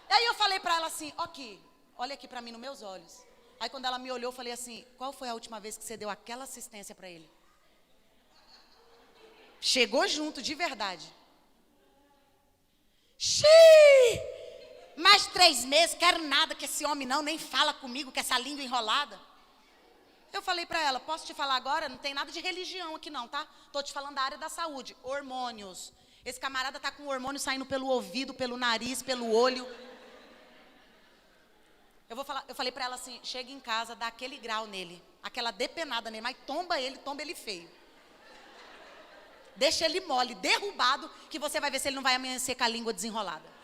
Aí eu falei para ela assim, ok, olha aqui para mim nos meus olhos. Aí quando ela me olhou, eu falei assim, qual foi a última vez que você deu aquela assistência para ele? Chegou junto, de verdade. Xiii! Mais 3 meses, quero nada que esse homem não, nem fala comigo, com essa língua enrolada. Eu falei para ela, posso te falar agora? Não tem nada de religião aqui não, tá? Tô te falando da área da saúde, hormônios. Esse camarada tá com o hormônio saindo pelo ouvido, pelo nariz, pelo olho. Eu falei para ela assim, chega em casa, dá aquele grau nele, aquela depenada nele, mas tomba ele feio. Deixa ele mole, derrubado, que você vai ver se ele não vai amanhecer com a língua desenrolada.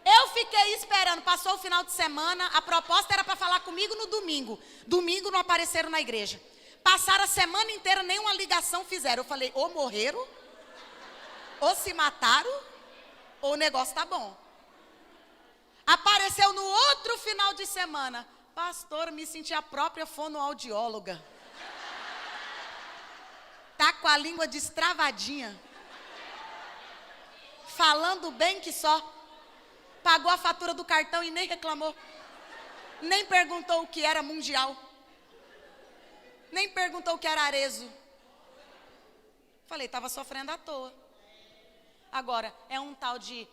Eu fiquei esperando, passou o final de semana, a proposta era para falar comigo no domingo. Domingo não apareceram na igreja. Passaram a semana inteira, nenhuma ligação fizeram. Eu falei, ou morreram, ou se mataram, ou o negócio tá bom. Apareceu no outro final de semana. Pastor, me senti a própria fonoaudióloga. Tá com a língua destravadinha. Falando bem que só. Pagou a fatura do cartão e nem reclamou. Nem perguntou o que era mundial. Nem perguntou o que era Arezo. Falei, estava sofrendo à toa. Agora, é um tal de...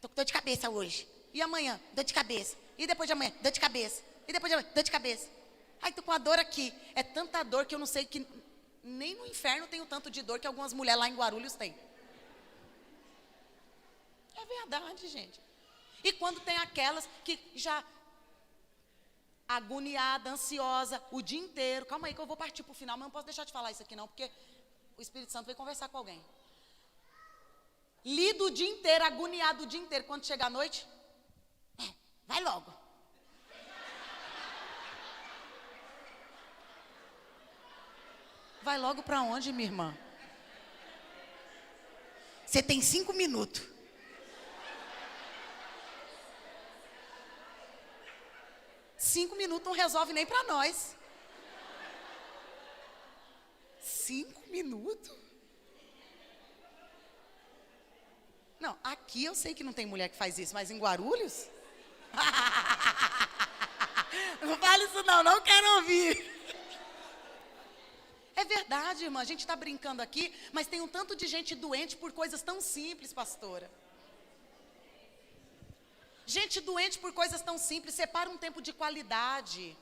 tô com dor de cabeça hoje. E amanhã, dor de cabeça. E depois de amanhã, dor de cabeça. E depois de amanhã, dor de cabeça. Ai, tô com a dor aqui. É tanta dor que eu não sei que... Nem no inferno tem o tanto de dor que algumas mulheres lá em Guarulhos têm. É verdade, gente. E quando tem aquelas que já agoniada, ansiosa, o dia inteiro. Calma aí que eu vou partir para o final, mas não posso deixar de falar isso aqui não, porque o Espírito Santo veio conversar com alguém. Lido o dia inteiro, agoniado o dia inteiro. Quando chega a noite, vai logo. Vai logo para onde, minha irmã? Você tem 5 minutos. Cinco minutos não resolve nem para nós. 5 minutos? Não, aqui eu sei que não tem mulher que faz isso, mas em Guarulhos? Não fale isso não, não quero ouvir. É verdade, irmã, a gente está brincando aqui, mas tem um tanto de gente doente por coisas tão simples, pastora. Gente doente por coisas tão simples, separa um tempo de qualidade.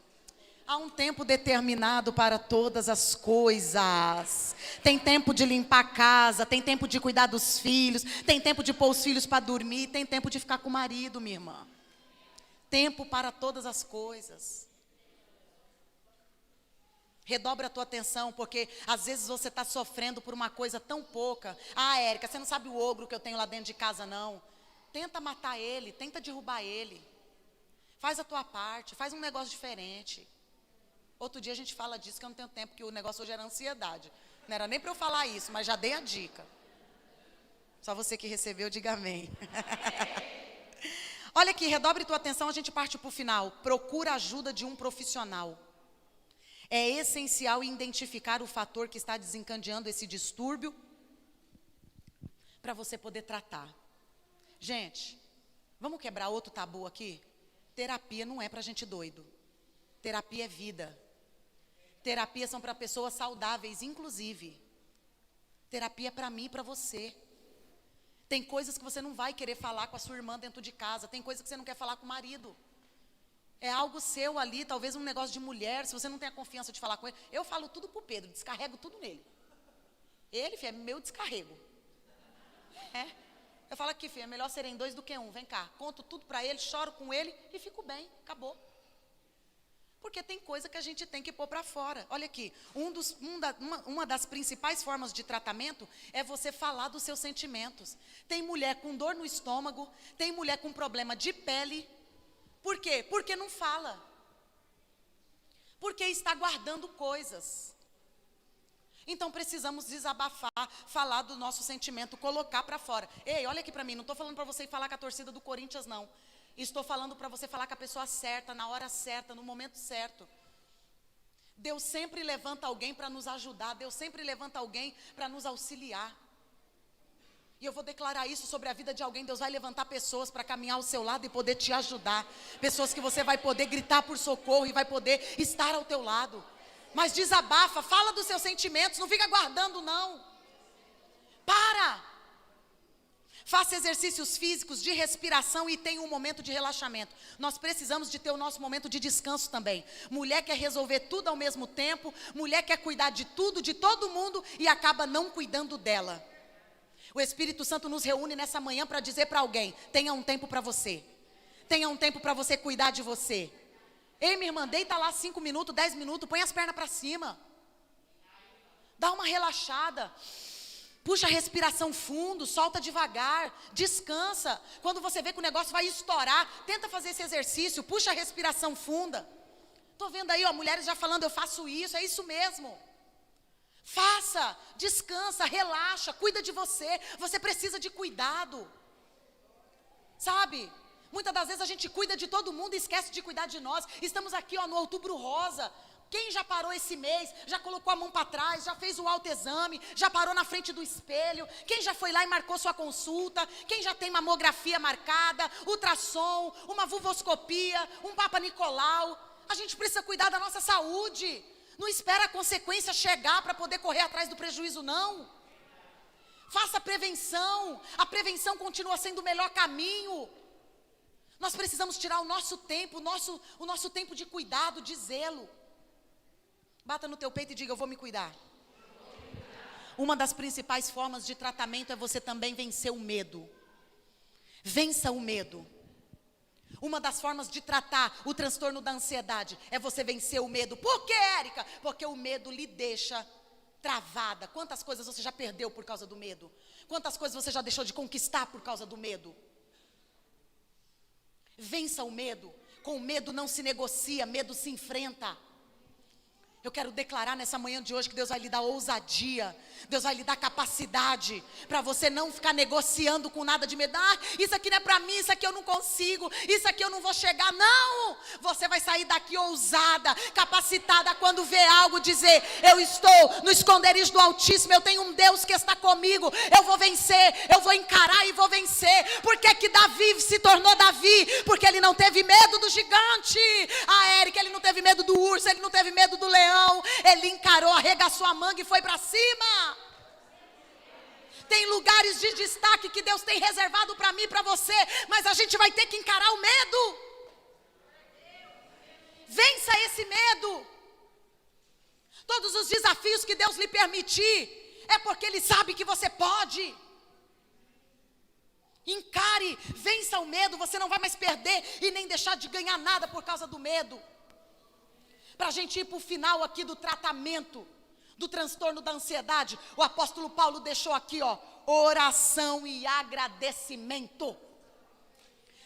Há um tempo determinado para todas as coisas. Tem tempo de limpar a casa, tem tempo de cuidar dos filhos, tem tempo de pôr os filhos para dormir, tem tempo de ficar com o marido, minha irmã. Tempo para todas as coisas. Redobra a tua atenção, porque às vezes você está sofrendo por uma coisa tão pouca. Ah, Érica, você não sabe o ogro que eu tenho lá dentro de casa, não. Tenta matar ele, tenta derrubar ele. Faz a tua parte, faz um negócio diferente. Outro dia a gente fala disso, que eu não tenho tempo, que o negócio hoje era ansiedade. Não era nem para eu falar isso, mas já dei a dica. Só você que recebeu, diga amém. Olha aqui, redobre tua atenção, a gente parte para o final. Procura a ajuda de um profissional. É essencial identificar o fator que está desencadeando esse distúrbio para você poder tratar. Gente, vamos quebrar outro tabu aqui? Terapia não é para gente doido. Terapia é vida. Terapia são para pessoas saudáveis, inclusive. Terapia é para mim e para você. Tem coisas que você não vai querer falar com a sua irmã dentro de casa. Tem coisas que você não quer falar com o marido. É algo seu ali, talvez um negócio de mulher, se você não tem a confiança de falar com ele. Eu falo tudo pro Pedro, descarrego tudo nele. Ele, filho, é meu descarrego. É. Eu falo aqui, filho, é melhor serem 2 do que 1, vem cá. Conto tudo para ele, choro com ele e fico bem, acabou. Porque tem coisa que a gente tem que pôr para fora. Olha aqui, uma das principais formas de tratamento é você falar dos seus sentimentos. Tem mulher com dor no estômago, tem mulher com problema de pele. Por quê? Porque não fala. Porque está guardando coisas. Então precisamos desabafar, falar do nosso sentimento, colocar para fora. Ei, olha aqui para mim, não estou falando para você ir falar com a torcida do Corinthians, não. Estou falando para você falar com a pessoa certa, na hora certa, no momento certo. Deus sempre levanta alguém para nos ajudar, Deus sempre levanta alguém para nos auxiliar. E eu vou declarar isso sobre a vida de alguém. Deus vai levantar pessoas para caminhar ao seu lado e poder te ajudar. Pessoas que você vai poder gritar por socorro e vai poder estar ao teu lado. Mas desabafa, fala dos seus sentimentos, não fica guardando não. Para! Faça exercícios físicos de respiração e tenha um momento de relaxamento. Nós precisamos de ter o nosso momento de descanso também. Mulher quer resolver tudo ao mesmo tempo, mulher quer cuidar de tudo, de todo mundo e acaba não cuidando dela. O Espírito Santo nos reúne nessa manhã para dizer para alguém, tenha um tempo para você. Tenha um tempo para você cuidar de você. Ei, minha irmã, deita lá 5 minutos, 10 minutos, põe as pernas para cima. Dá uma relaxada. Puxa a respiração fundo, solta devagar, descansa. Quando você vê que o negócio vai estourar, tenta fazer esse exercício, puxa a respiração funda. Estou vendo aí, ó, mulheres já falando, eu faço isso, é isso mesmo. Faça, descansa, relaxa, cuida de você. Você precisa de cuidado. Sabe? Muitas das vezes a gente cuida de todo mundo e esquece de cuidar de nós. Estamos aqui, ó, no Outubro Rosa. Quem já parou esse mês, já colocou a mão para trás, já fez o autoexame, já parou na frente do espelho? Quem já foi lá e marcou sua consulta? Quem já tem mamografia marcada, ultrassom, uma vulvoscopia, um Papa Nicolau? A gente precisa cuidar da nossa saúde. Não espera a consequência chegar para poder correr atrás do prejuízo, não. Faça prevenção. A prevenção continua sendo o melhor caminho. Nós precisamos tirar o nosso tempo, o nosso tempo de cuidado, de zelo. Bata no teu peito e diga, eu vou me cuidar. Uma das principais formas de tratamento é você também vencer o medo. Vença o medo. Uma das formas de tratar o transtorno da ansiedade é você vencer o medo. Por quê, Érica? Porque o medo lhe deixa travada. Quantas coisas você já perdeu por causa do medo? Quantas coisas você já deixou de conquistar por causa do medo? Vença o medo. Com o medo não se negocia, medo se enfrenta. Eu quero declarar nessa manhã de hoje que Deus vai lhe dar ousadia, Deus vai lhe dar capacidade para você não ficar negociando com nada de medo. Ah, isso aqui não é para mim, isso aqui eu não consigo, isso aqui eu não vou chegar. Não! Você vai sair daqui ousada, capacitada quando vê algo dizer, eu estou no esconderijo do Altíssimo, eu tenho um Deus que está comigo, eu vou vencer, eu vou encarar e vou vencer. Por que que Davi se tornou Davi? Porque ele não teve medo do gigante. Ah, Érica, ele não teve medo do urso, ele não teve medo do leão. Ele encarou, arregaçou a manga e foi para cima. Tem lugares de destaque que Deus tem reservado para mim e para você, mas a gente vai ter que encarar o medo. Vença esse medo. Todos os desafios que Deus lhe permitir, é porque Ele sabe que você pode. Encare, vença o medo, você não vai mais perder e nem deixar de ganhar nada por causa do medo. Para a gente ir para o final aqui do tratamento do transtorno da ansiedade, o apóstolo Paulo deixou aqui, ó, oração e agradecimento.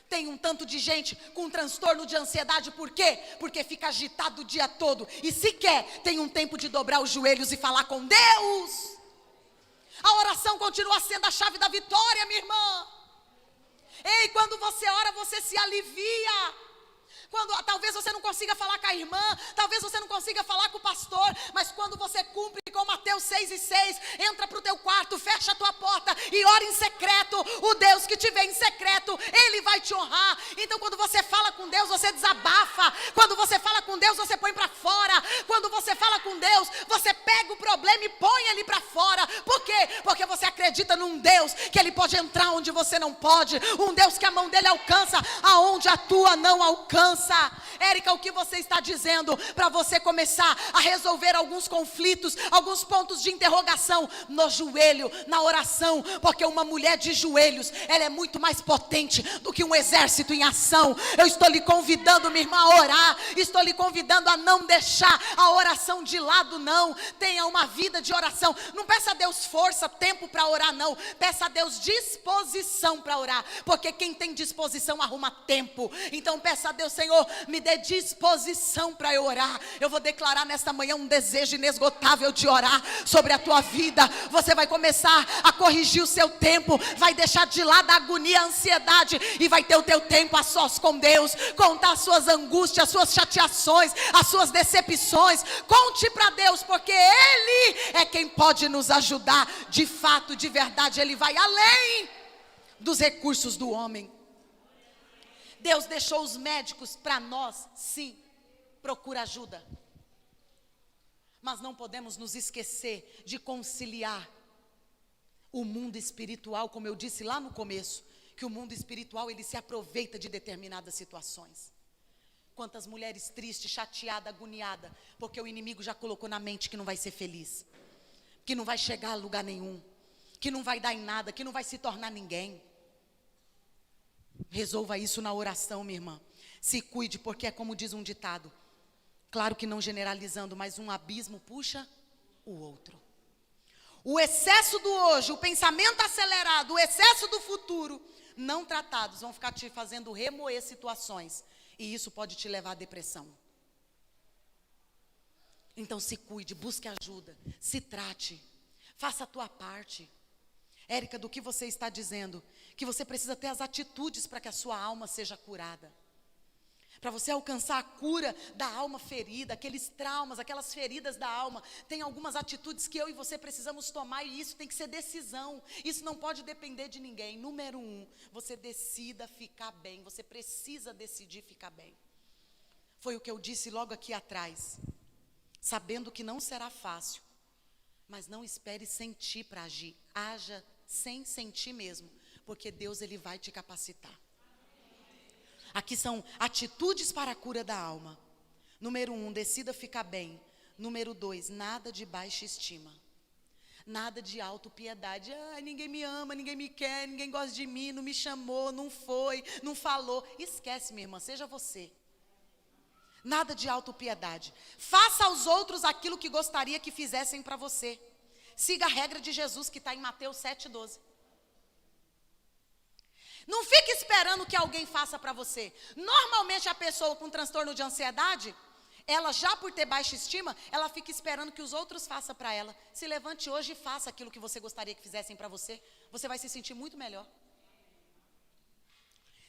Tem um tanto de gente com transtorno de ansiedade, por quê? Porque fica agitado o dia todo e sequer tem um tempo de dobrar os joelhos e falar com Deus. A oração continua sendo a chave da vitória, minha irmã. Ei, quando você ora, você se alivia. Quando talvez você não consiga falar com a irmã, talvez você não consiga falar com o pastor, mas quando você cumpre com Mateus 6:6, entra para o teu quarto, fecha a tua porta e ora em secreto. O Deus que te vê em secreto, Ele vai te honrar. Então quando você fala com Deus, você desabafa. Quando você fala com Deus, você põe para fora. Quando você fala com Deus, você pega o problema e põe ele para fora. Por quê? Porque você acredita num Deus que Ele pode entrar onde você não pode, um Deus que a mão dele alcança aonde a tua não alcança. Érica, o que você está dizendo para você começar a resolver alguns conflitos, alguns pontos de interrogação no joelho, na oração, porque uma mulher de joelhos, ela é muito mais potente do que um exército em ação. Eu estou lhe convidando, minha irmã, a orar, estou lhe convidando a não deixar a oração de lado, não. Tenha uma vida de oração, não peça a Deus força, tempo para orar, não. Peça a Deus disposição para orar, porque quem tem disposição arruma tempo. Então peça a Deus: Senhor, me dê disposição para eu orar. Eu vou declarar nesta manhã um desejo inesgotável de orar sobre a tua vida. Você vai começar a corrigir o seu tempo, vai deixar de lado a agonia, a ansiedade, e vai ter o teu tempo a sós com Deus, contar as suas angústias, as suas chateações, as suas decepções. Conte para Deus, porque Ele é quem pode nos ajudar. De fato, de verdade, Ele vai além dos recursos do homem. Deus deixou os médicos para nós, sim, procura ajuda. Mas não podemos nos esquecer de conciliar o mundo espiritual, como eu disse lá no começo, que o mundo espiritual ele se aproveita de determinadas situações. Quantas mulheres tristes, chateadas, agoniadas, porque o inimigo já colocou na mente que não vai ser feliz, que não vai chegar a lugar nenhum, que não vai dar em nada, que não vai se tornar ninguém. Resolva isso na oração, minha irmã. Se cuide, porque é como diz um ditado, claro que não generalizando, mas um abismo puxa o outro. O excesso do hoje, o pensamento acelerado, o excesso do futuro, não tratados, vão ficar te fazendo remoer situações. E isso pode te levar à depressão. Então se cuide, busque ajuda, se trate, faça a tua parte. Érica, do que você está dizendo? Que você precisa ter as atitudes para que a sua alma seja curada. Para você alcançar a cura da alma ferida, aqueles traumas, aquelas feridas da alma, tem algumas atitudes que eu e você precisamos tomar, e isso tem que ser decisão. Isso não pode depender de ninguém. Número 1, você decida ficar bem. Você precisa decidir ficar bem. Foi o que eu disse logo aqui atrás. Sabendo que não será fácil, mas não espere sentir para agir. Haja sem sentir mesmo, porque Deus ele vai te capacitar. Aqui são atitudes para a cura da alma. Número 1, decida ficar bem. Número 2, nada de baixa estima. Nada de autopiedade. Ninguém me ama, ninguém me quer, ninguém gosta de mim, não me chamou, não foi, não falou. Esquece, minha irmã, seja você. Nada de autopiedade. Faça aos outros aquilo que gostaria que fizessem para você. Siga a regra de Jesus que está em Mateus 7,12. Não fique esperando que alguém faça para você. Normalmente a pessoa com transtorno de ansiedade, ela já por ter baixa estima, ela fica esperando que os outros façam para ela. Se levante hoje e faça aquilo que você gostaria que fizessem para você. Você vai se sentir muito melhor.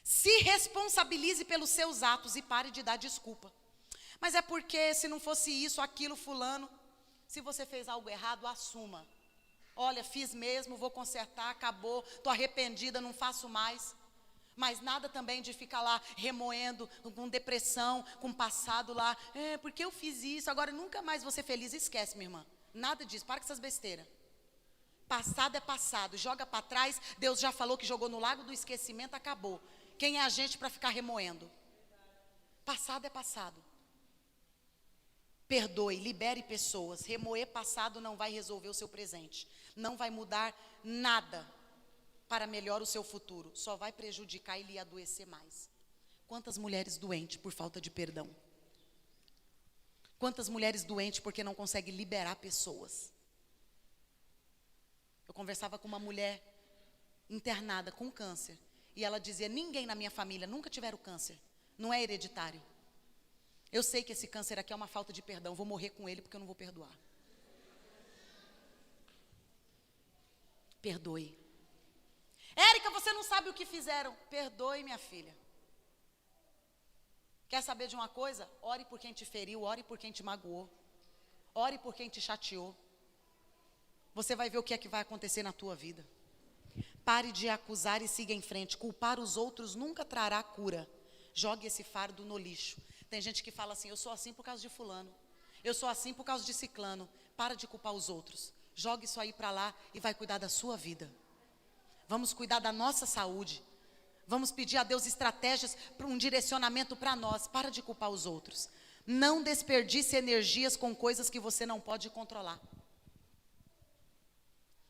Se responsabilize pelos seus atos e pare de dar desculpa. Mas é porque se não fosse isso, aquilo, fulano. Se você fez algo errado, assuma. Olha, fiz mesmo, vou consertar, acabou, estou arrependida, não faço mais. Mas nada também de ficar lá remoendo, com depressão, com passado lá. Porque eu fiz isso, agora nunca mais vou ser feliz. Esquece, minha irmã. Nada disso, para com essas besteiras. Passado é passado, joga para trás. Deus já falou que jogou no lago do esquecimento, acabou. Quem é a gente para ficar remoendo? Passado é passado. Perdoe, libere pessoas. Remoer passado não vai resolver o seu presente. Não vai mudar nada para melhor o seu futuro. Só vai prejudicar e lhe adoecer mais. Quantas mulheres doentes por falta de perdão? Quantas mulheres doentes porque não conseguem liberar pessoas? Eu conversava com uma mulher internada com câncer. E ela dizia, ninguém na minha família nunca tiveram câncer. Não é hereditário. Eu sei que esse câncer aqui é uma falta de perdão. Vou morrer com ele porque eu não vou perdoar. Perdoe. Érica, você não sabe o que fizeram. Perdoe, minha filha. Quer saber de uma coisa? Ore por quem te feriu, ore por quem te magoou. Ore por quem te chateou. Você vai ver o que é que vai acontecer na tua vida. Pare de acusar e siga em frente. Culpar os outros nunca trará cura. Jogue esse fardo no lixo. Tem gente que fala assim, eu sou assim por causa de fulano. Eu sou assim por causa de ciclano. Para de culpar os outros. Jogue isso aí para lá e vai cuidar da sua vida. Vamos cuidar da nossa saúde. Vamos pedir a Deus estratégias para um direcionamento para nós. Para de culpar os outros. Não desperdice energias com coisas que você não pode controlar.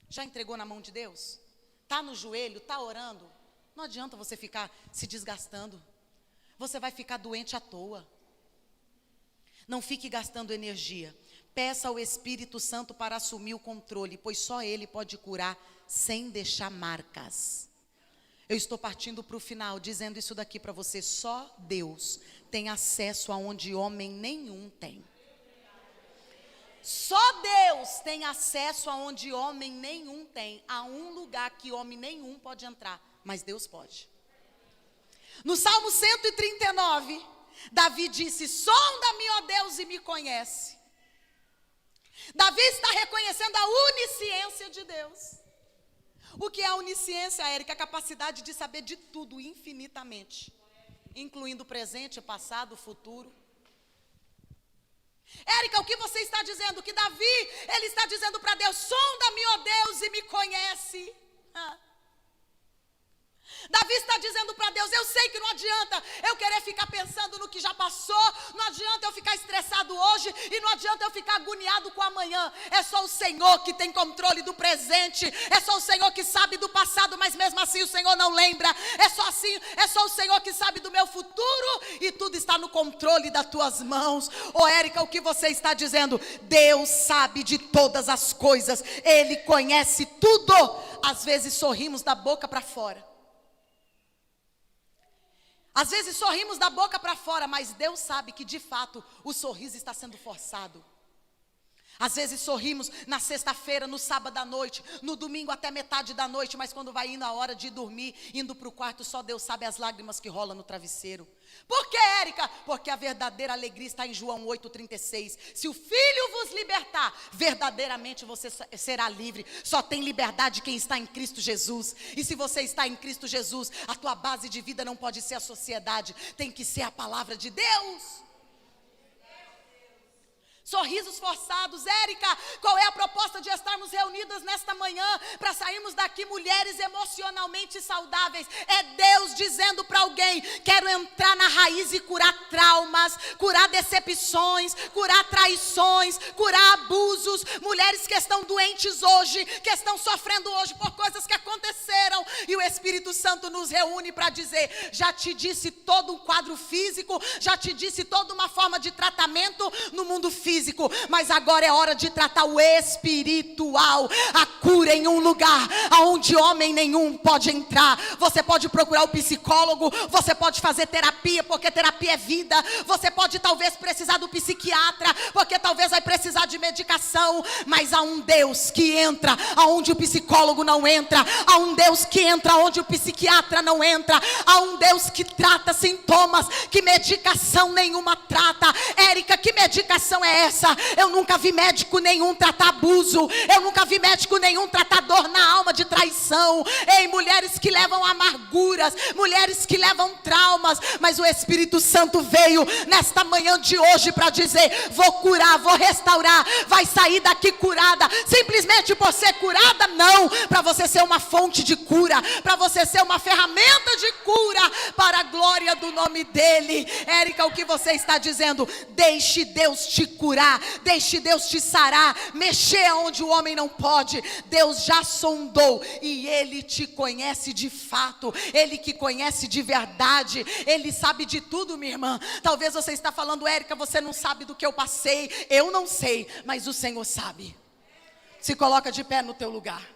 Já entregou na mão de Deus? Está no joelho, está orando? Não adianta você ficar se desgastando. Você vai ficar doente à toa. Não fique gastando energia. Peça ao Espírito Santo para assumir o controle, pois só Ele pode curar sem deixar marcas. Eu estou partindo para o final, dizendo isso daqui para você. Só Deus tem acesso aonde homem nenhum tem. Só Deus tem acesso aonde homem nenhum tem. Há um lugar que homem nenhum pode entrar, mas Deus pode. No Salmo 139, Davi disse: sonda-me, ó Deus, e me conhece. Davi está reconhecendo a onisciência de Deus. O que é a onisciência, Érica? A capacidade de saber de tudo infinitamente, incluindo o presente, passado, futuro. Érica, o que você está dizendo? Que Davi, ele está dizendo para Deus: sonda-me, ó Deus, e me conhece. Davi está dizendo para Deus: eu sei que não adianta eu querer ficar pensando no que já passou, não adianta eu ficar estressado hoje, e não adianta eu ficar agoniado com amanhã. É só o Senhor que tem controle do presente, é só o Senhor que sabe do passado, mas mesmo assim o Senhor não lembra. É só o Senhor que sabe do meu futuro, e tudo está no controle das tuas mãos. Ô Érica, o que você está dizendo? Deus sabe de todas as coisas, Ele conhece tudo. Às vezes sorrimos da boca para fora. Às vezes sorrimos da boca para fora, mas Deus sabe que de fato o sorriso está sendo forçado. Às vezes sorrimos na sexta-feira, no sábado à noite, no domingo até metade da noite, mas quando vai indo a hora de dormir, indo para o quarto, só Deus sabe as lágrimas que rolam no travesseiro. Por que, Érica? Porque a verdadeira alegria está em João 8,36. Se o Filho vos libertar, verdadeiramente você será livre. Só tem liberdade quem está em Cristo Jesus. E se você está em Cristo Jesus, a tua base de vida não pode ser a sociedade, tem que ser a palavra de Deus. Sorrisos forçados. Érica, qual é a proposta de estarmos reunidas nesta manhã para sairmos daqui mulheres emocionalmente saudáveis? É Deus dizendo para alguém: quero entrar na raiz e curar traumas, curar decepções, curar traições, curar abusos. Mulheres que estão doentes hoje, que estão sofrendo hoje por coisas que aconteceram, e o Espírito Santo nos reúne para dizer: já te disse todo um quadro físico, já te disse toda uma forma de tratamento no mundo físico, mas agora é hora de tratar o espiritual. A cura em um lugar aonde homem nenhum pode entrar. Você pode procurar o psicólogo, você pode fazer terapia, porque terapia é vida. Você pode talvez precisar do psiquiatra, porque talvez vai precisar de medicação. Mas há um Deus que entra aonde o psicólogo não entra. Há um Deus que entra onde o psiquiatra não entra. Há um Deus que trata sintomas que medicação nenhuma trata. Érica, que medicação é essa? Eu nunca vi médico nenhum tratar abuso. Eu nunca vi médico nenhum tratar dor na alma de traição. Ei, mulheres que levam amarguras, mulheres que levam traumas, mas o Espírito Santo veio nesta manhã de hoje para dizer: vou curar, vou restaurar. Vai sair daqui curada, simplesmente por ser curada? Não, para você ser uma fonte de cura, para você ser uma ferramenta de cura para a glória do nome dele. Érica, o que você está dizendo? Deixe Deus te curar, deixe Deus te sarar, mexer onde o homem não pode. Deus já sondou e Ele te conhece de fato, Ele que conhece de verdade, Ele sabe de tudo, minha irmã. Talvez você está falando: Érica, você não sabe do que eu passei. Eu não sei, mas o Senhor sabe. Se coloca de pé no teu lugar.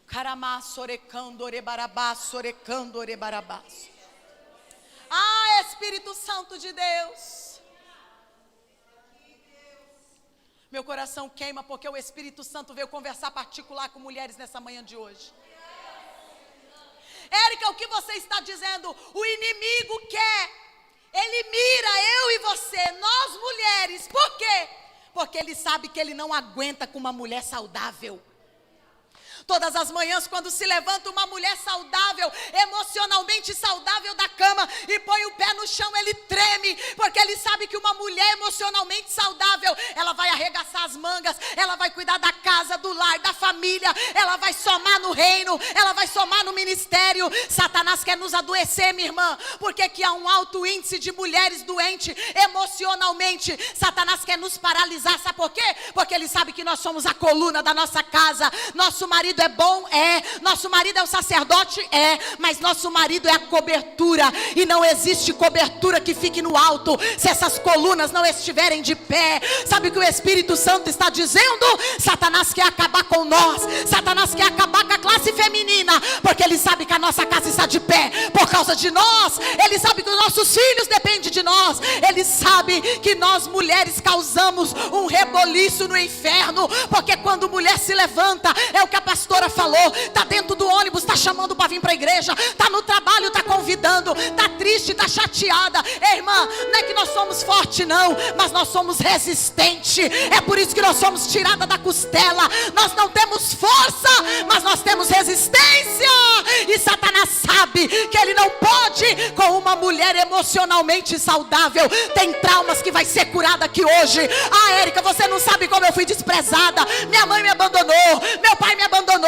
Caramá, sorecando, orebarabá, sorecando, orebarabá. Ah, Espírito Santo de Deus. Meu coração queima porque o Espírito Santo veio conversar particular com mulheres nessa manhã de hoje. Érica, o que você está dizendo? O inimigo quer, ele mira eu e você, nós mulheres. Por quê? Porque ele sabe que ele não aguenta com uma mulher saudável. Todas as manhãs, quando se levanta uma mulher saudável, emocionalmente saudável da cama e põe o pé no chão, ele treme, porque ele sabe que uma mulher emocionalmente saudável, ela vai arregaçar as mangas, ela vai cuidar da casa, do lar, da família, ela vai somar no reino, ela vai somar no ministério. Satanás quer nos adoecer, minha irmã, porque aqui há um alto índice de mulheres doentes emocionalmente. Satanás quer nos paralisar, sabe por quê? Porque ele sabe que nós somos a coluna da nossa casa. Nosso marido é bom? É. Nosso marido é o sacerdote? É. Mas nosso marido é a cobertura, e não existe cobertura que fique no alto se essas colunas não estiverem de pé. Sabe o que o Espírito Santo está dizendo? Satanás quer acabar com nós, Satanás quer acabar com a classe feminina, porque ele sabe que a nossa casa está de pé por causa de nós. Ele sabe que os nossos filhos dependem de nós. Ele sabe que nós mulheres causamos um reboliço no inferno, porque quando mulher se levanta, é o que a pastora falou, está dentro do ônibus, está chamando para vir para a igreja, está no trabalho, está convidando, está triste, está chateada. Ei, irmã, não é que nós somos fortes não, mas nós somos resistentes. É por isso que nós somos tirada da costela. Nós não temos força, mas nós temos resistência. E Satanás sabe que ele não pode com uma mulher emocionalmente saudável. Tem traumas que vai ser curada aqui hoje. Ah, Érica, você não sabe como eu fui desprezada. Minha mãe me abandonou, meu pai me abandonou,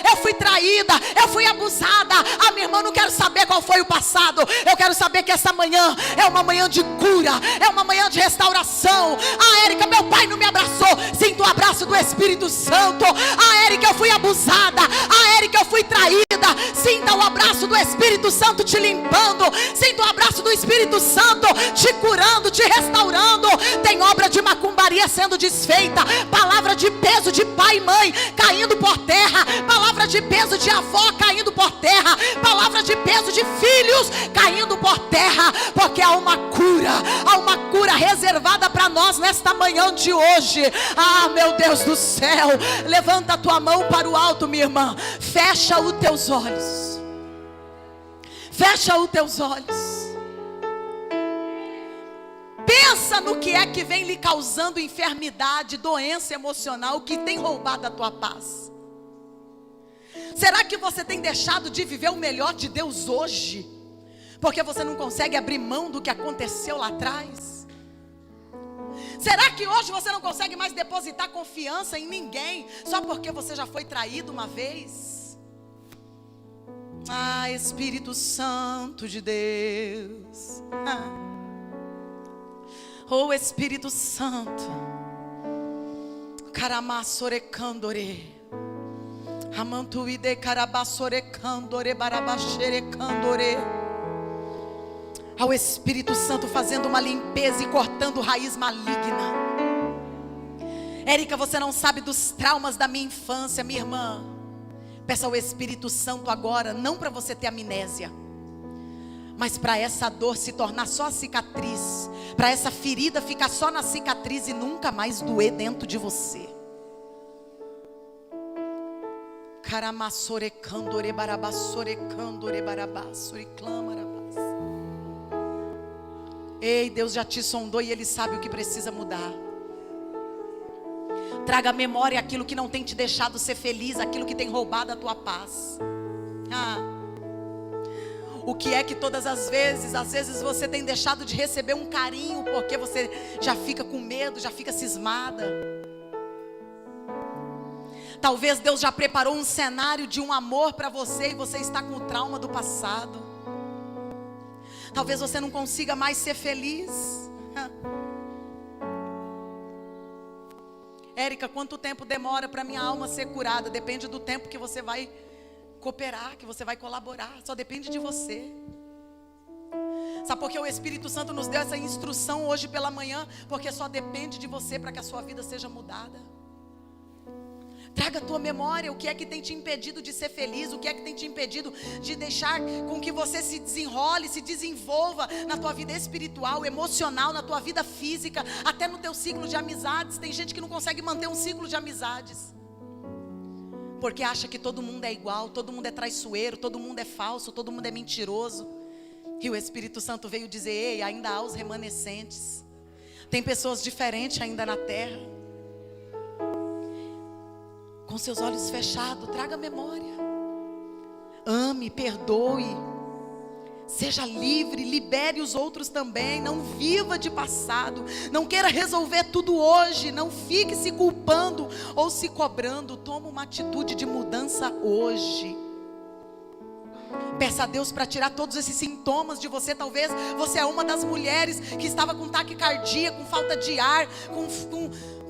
eu fui traída, eu fui abusada. Ah, minha irmã, não quero saber qual foi o passado. Eu quero saber que essa manhã é uma manhã de cura, é uma manhã de restauração. Ah, Érica, meu pai não me abraçou. Sinto o abraço do Espírito Santo. Ah, Érica, eu fui abusada. Ah, Érica, eu fui traída. Sinta o abraço do Espírito Santo te limpando. Sinta o abraço do Espírito Santo te curando, te restaurando. Tem obra de macumbaria sendo desfeita, palavra de peso de pai e mãe caindo por terra, palavra de peso de avó caindo por terra, palavra de peso de filhos caindo por terra, porque há uma cura reservada para nós nesta manhã de hoje. Ah, meu Deus do céu, levanta a tua mão para o alto, minha irmã, fecha os teus olhos, fecha os teus olhos. Pensa no que é que vem lhe causando enfermidade, doença emocional, que tem roubado a tua paz. Será que você tem deixado de viver o melhor de Deus hoje, porque você não consegue abrir mão do que aconteceu lá atrás? Será que hoje você não consegue mais depositar confiança em ninguém, só porque você já foi traído uma vez? Ah, Espírito Santo de Deus. Oh, Espírito Santo, Caramassorecandore, Amantuide Carabassorecandore, Barabaxerecandore. Ao Espírito Santo fazendo uma limpeza e cortando raiz maligna. Érica, você não sabe dos traumas da minha infância, minha irmã. Peça ao Espírito Santo agora, não para você ter amnésia, mas para essa dor se tornar só a cicatriz, para essa ferida ficar só na cicatriz e nunca mais doer dentro de você. Caramassorecandore, barabassorecandore, barabassoreclamarabas. Ei, Deus já te sondou e Ele sabe o que precisa mudar. Traga à memória aquilo que não tem te deixado ser feliz, aquilo que tem roubado a tua paz. O que é que todas as vezes você tem deixado de receber um carinho, porque você já fica com medo, já fica cismada. Talvez Deus já preparou um cenário de um amor para você e você está com o trauma do passado. Talvez você não consiga mais ser feliz. Érica, quanto tempo demora para minha alma ser curada? Depende do tempo que você vai cooperar, que você vai colaborar. Só depende de você. Sabe por que o Espírito Santo nos deu essa instrução hoje pela manhã? Porque só depende de você para que a sua vida seja mudada. Traga a tua memória o que é que tem te impedido de ser feliz, o que é que tem te impedido de deixar com que você se desenrole, se desenvolva na tua vida espiritual, emocional, na tua vida física, até no teu ciclo de amizades. Tem gente que não consegue manter um ciclo de amizades, porque acha que todo mundo é igual, todo mundo é traiçoeiro, todo mundo é falso, todo mundo é mentiroso. E o Espírito Santo veio dizer: ei, ainda há os remanescentes, tem pessoas diferentes ainda na terra. Com seus olhos fechados, traga memória. Ame, perdoe. Seja livre, libere os outros também. Não viva de passado. Não queira resolver tudo hoje. Não fique se culpando ou se cobrando. Toma uma atitude de mudança hoje. Peça a Deus para tirar todos esses sintomas de você. Talvez você é uma das mulheres que estava com taquicardia, com falta de ar,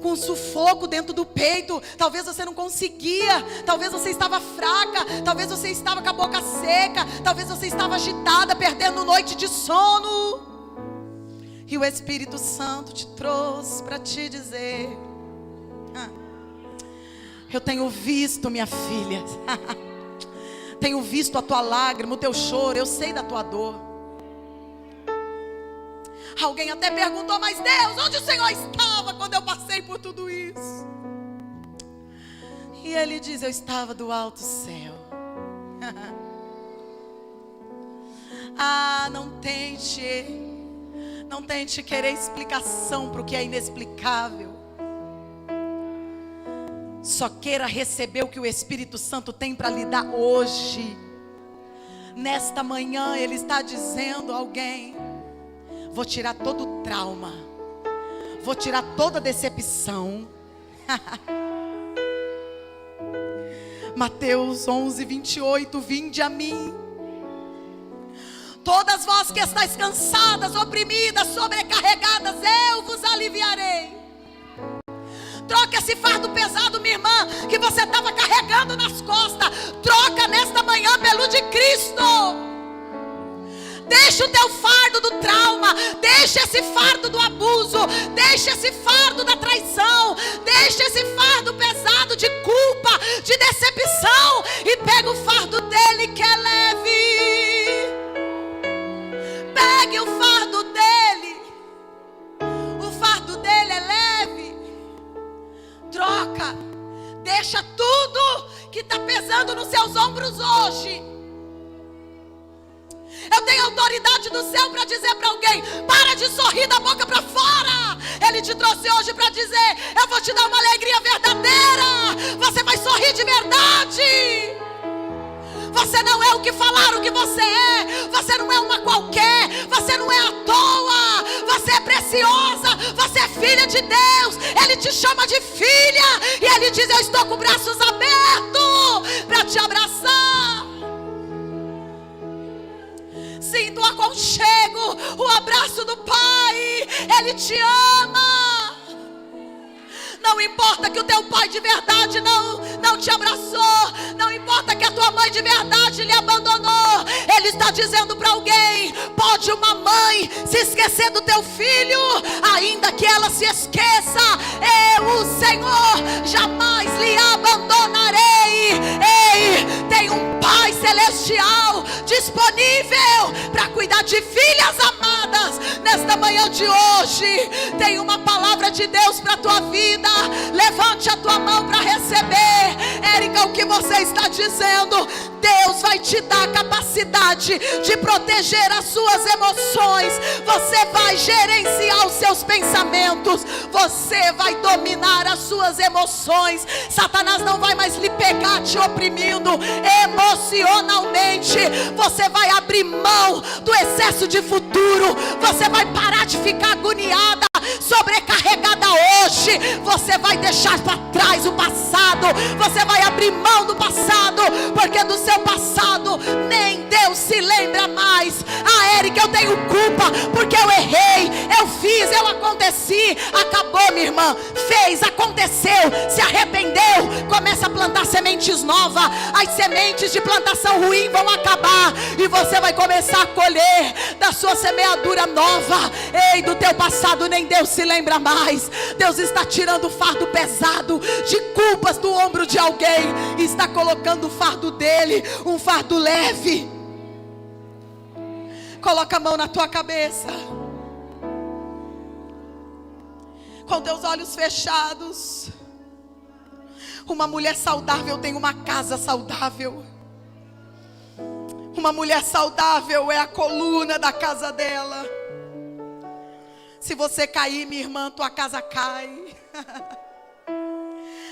com sufoco dentro do peito. Talvez você não conseguia. Talvez você estava fraca. Talvez você estava com a boca seca. Talvez você estava agitada, perdendo noite de sono. E o Espírito Santo te trouxe para te dizer: eu tenho visto, minha filha. Tenho visto a tua lágrima, o teu choro. Eu sei da tua dor. Alguém até perguntou: mas Deus, onde o Senhor estava quando eu passei por tudo isso? E Ele diz: eu estava do alto céu. Não tente querer explicação para o que é inexplicável. Só queira receber o que o Espírito Santo tem para lhe dar hoje. Nesta manhã Ele está dizendo a alguém: vou tirar todo o trauma, vou tirar toda a decepção. Mateus 11:28, vinde a mim, todas vós que estáis cansadas, oprimidas, sobrecarregadas, eu vos aliviarei. Troca esse fardo pesado, minha irmã, que você estava carregando nas costas. Troca nesta manhã pelo de Cristo. Deixa o teu fardo do trauma. Deixa esse fardo do abuso. Deixa esse fardo da traição. Deixa esse fardo pesado de culpa, de decepção. E pega o fardo dele que é leve. Pegue o fardo dele. O fardo dele é leve. Troca. Deixa tudo que está pesando nos seus ombros hoje. Eu tenho autoridade do céu para dizer para alguém: para de sorrir da boca para fora. Ele te trouxe hoje para dizer: eu vou te dar uma alegria verdadeira. Você vai sorrir de verdade. Você não é o que falaram que você é. Você não é uma qualquer. Você não é à toa. Você é preciosa. Você é filha de Deus. Ele te chama de filha. E Ele diz: eu estou com braços abertos para te abraçar. Sinta o aconchego, o abraço do Pai. Ele te ama. Não importa que o teu pai de verdade não te abraçou. Não importa que a tua mãe de verdade lhe abandonou. Ele está dizendo para alguém: pode uma mãe se esquecer do teu filho, ainda que ela se esqueça, eu, o Senhor, jamais lhe abandonarei. Ei, tem um Pai celestial disponível para cuidar de filhas amadas. Nesta manhã de hoje tem uma palavra de Deus para a tua vida. Levante a tua mão para receber. Érica, o que você está dizendo? Deus vai te dar a capacidade de proteger as suas emoções. Você vai gerenciar os seus pensamentos. Você vai dominar as suas emoções. Satanás não vai mais lhe pegar te oprimindo emocionalmente. Você vai abrir mão do excesso de futuro. Você vai parar de ficar agoniada, sobrecarregada hoje. Você vai deixar para trás o passado. Você vai abrir mão do passado, porque do seu passado nem Deus se lembra mais. Érica, eu tenho culpa porque eu errei, eu fiz, eu aconteci. Acabou, minha irmã. Fez, aconteceu, se arrependeu. Começa a plantar sementes novas. As sementes de plantação ruim vão acabar e você vai começar a colher da sua semeadura nova. Ei, do teu passado nem Deus se lembra mais. Deus está tirando o fardo pesado de culpas do ombro de alguém e está colocando o fardo dele, um fardo leve. Coloca a mão na tua cabeça, com teus olhos fechados. Uma mulher saudável tem uma casa saudável. Uma mulher saudável é a coluna da casa dela. Se você cair, minha irmã, tua casa cai.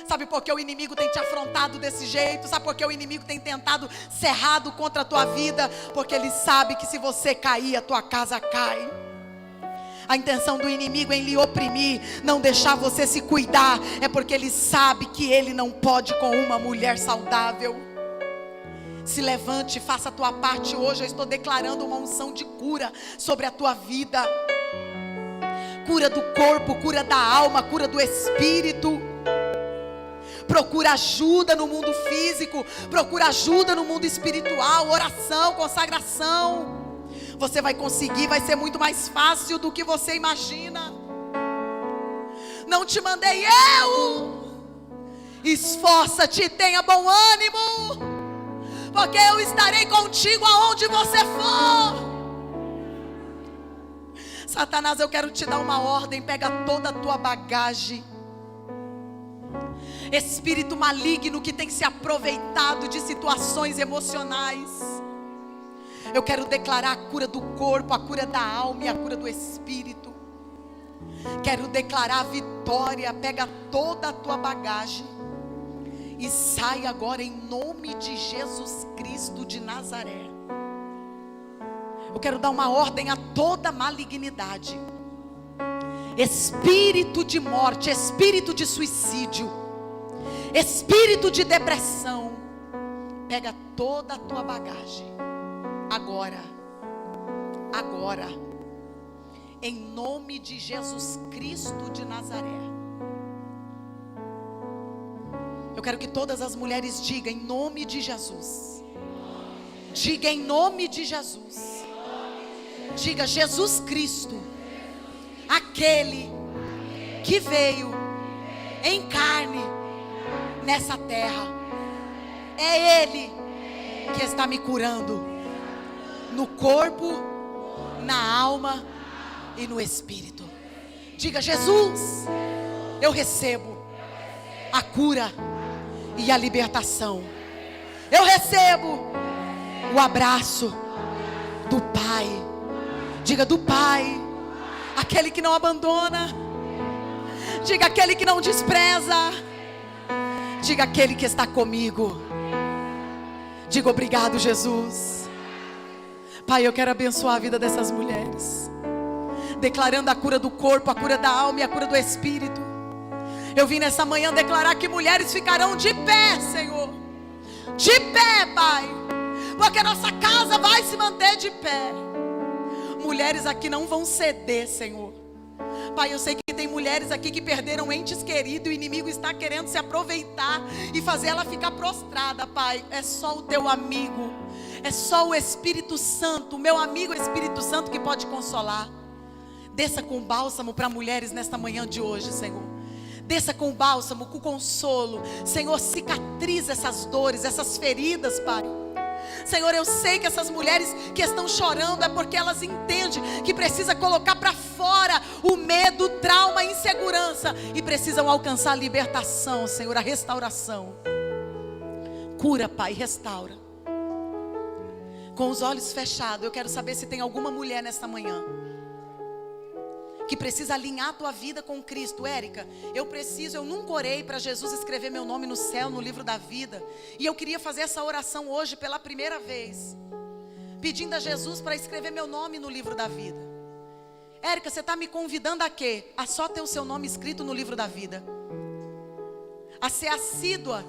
Sabe por que o inimigo tem te afrontado desse jeito? Sabe por que o inimigo tem tentado cerrado contra a tua vida? Porque ele sabe que se você cair, a tua casa cai. A intenção do inimigo em lhe oprimir, não deixar você se cuidar, é porque ele sabe que ele não pode com uma mulher saudável. Se levante, faça a tua parte hoje. Eu estou declarando uma unção de cura sobre a tua vida. Cura do corpo, cura da alma, cura do espírito. Procura ajuda no mundo físico, procura ajuda no mundo espiritual, oração, consagração. Você vai conseguir, vai ser muito mais fácil do que você imagina. Não te mandei eu. Esforça-te, tenha bom ânimo, porque eu estarei contigo aonde você for. Satanás, eu quero te dar uma ordem. Pega toda a tua bagagem. Espírito maligno que tem se aproveitado de situações emocionais, eu quero declarar a cura do corpo, a cura da alma e a cura do espírito. Quero declarar a vitória. Pega toda a tua bagagem e sai agora em nome de Jesus Cristo de Nazaré. Eu quero dar uma ordem a toda malignidade, espírito de morte, espírito de suicídio, espírito de depressão. Pega toda a tua bagagem agora, em nome de Jesus Cristo de Nazaré. Eu quero que todas as mulheres digam em nome de Jesus. Diga em nome de Jesus. Diga: Jesus Cristo, aquele que veio em carne nessa terra, é Ele que está me curando no corpo, na alma e no espírito. Diga: Jesus, eu recebo a cura e a libertação. Eu recebo o abraço do Pai. Diga: do Pai, aquele que não abandona. Diga: aquele que não despreza. Diga: aquele que está comigo. Diga: obrigado, Jesus. Pai, eu quero abençoar a vida dessas mulheres, declarando a cura do corpo, a cura da alma e a cura do espírito. Eu vim nessa manhã declarar que mulheres ficarão de pé, Senhor. De pé, Pai, porque nossa casa vai se manter de pé. Mulheres aqui não vão ceder, Senhor. Pai, eu sei que tem mulheres aqui que perderam entes queridos e o inimigo está querendo se aproveitar e fazer ela ficar prostrada. Pai, é só o teu amigo, é só o Espírito Santo, o meu amigo Espírito Santo, que pode consolar. Desça com bálsamo para mulheres nesta manhã de hoje, Senhor. Desça com bálsamo, com consolo. Senhor, cicatriza essas dores, essas feridas, Pai. Senhor, eu sei que essas mulheres que estão chorando é porque elas entendem que precisa colocar para fora o medo, o trauma, a insegurança, e precisam alcançar a libertação, Senhor, a restauração. Cura, Pai, restaura. Com os olhos fechados, eu quero saber se tem alguma mulher nesta manhã que precisa alinhar a tua vida com Cristo. Érica, eu nunca orei para Jesus escrever meu nome no céu, no livro da vida. E eu queria fazer essa oração hoje pela primeira vez, pedindo a Jesus para escrever meu nome no livro da vida. Érica, você está me convidando a quê? A só ter o seu nome escrito no livro da vida, a ser assídua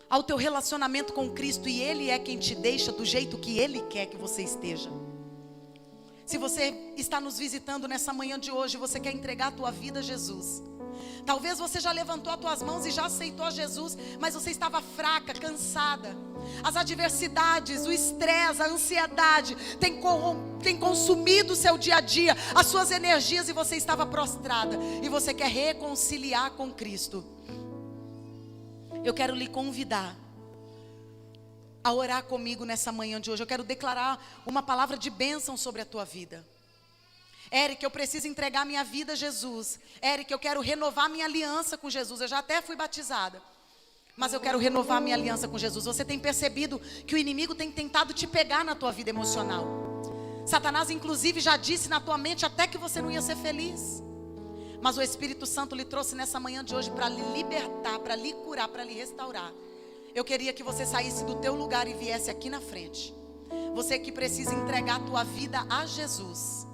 ao teu relacionamento com Cristo. E Ele é quem te deixa do jeito que Ele quer que você esteja. Se você está nos visitando nessa manhã de hoje, você quer entregar a tua vida a Jesus. Talvez você já levantou as tuas mãos e já aceitou a Jesus, mas você estava fraca, cansada. As adversidades, o estresse, a ansiedade tem consumido o seu dia a dia, as suas energias, e você estava prostrada. E você quer reconciliar com Cristo. Eu quero lhe convidar a orar comigo nessa manhã de hoje. Eu quero declarar uma palavra de bênção sobre a tua vida. Érica, eu preciso entregar minha vida a Jesus. Érica, eu quero renovar minha aliança com Jesus. Eu já até fui batizada, mas eu quero renovar minha aliança com Jesus. Você tem percebido que o inimigo tem tentado te pegar na tua vida emocional? Satanás inclusive já disse na tua mente até que você não ia ser feliz. mas o Espírito Santo lhe trouxe nessa manhã de hoje para lhe libertar, para lhe curar, para lhe restaurar. Eu queria que você saísse do teu lugar e viesse aqui na frente. Você que precisa entregar a tua vida a Jesus.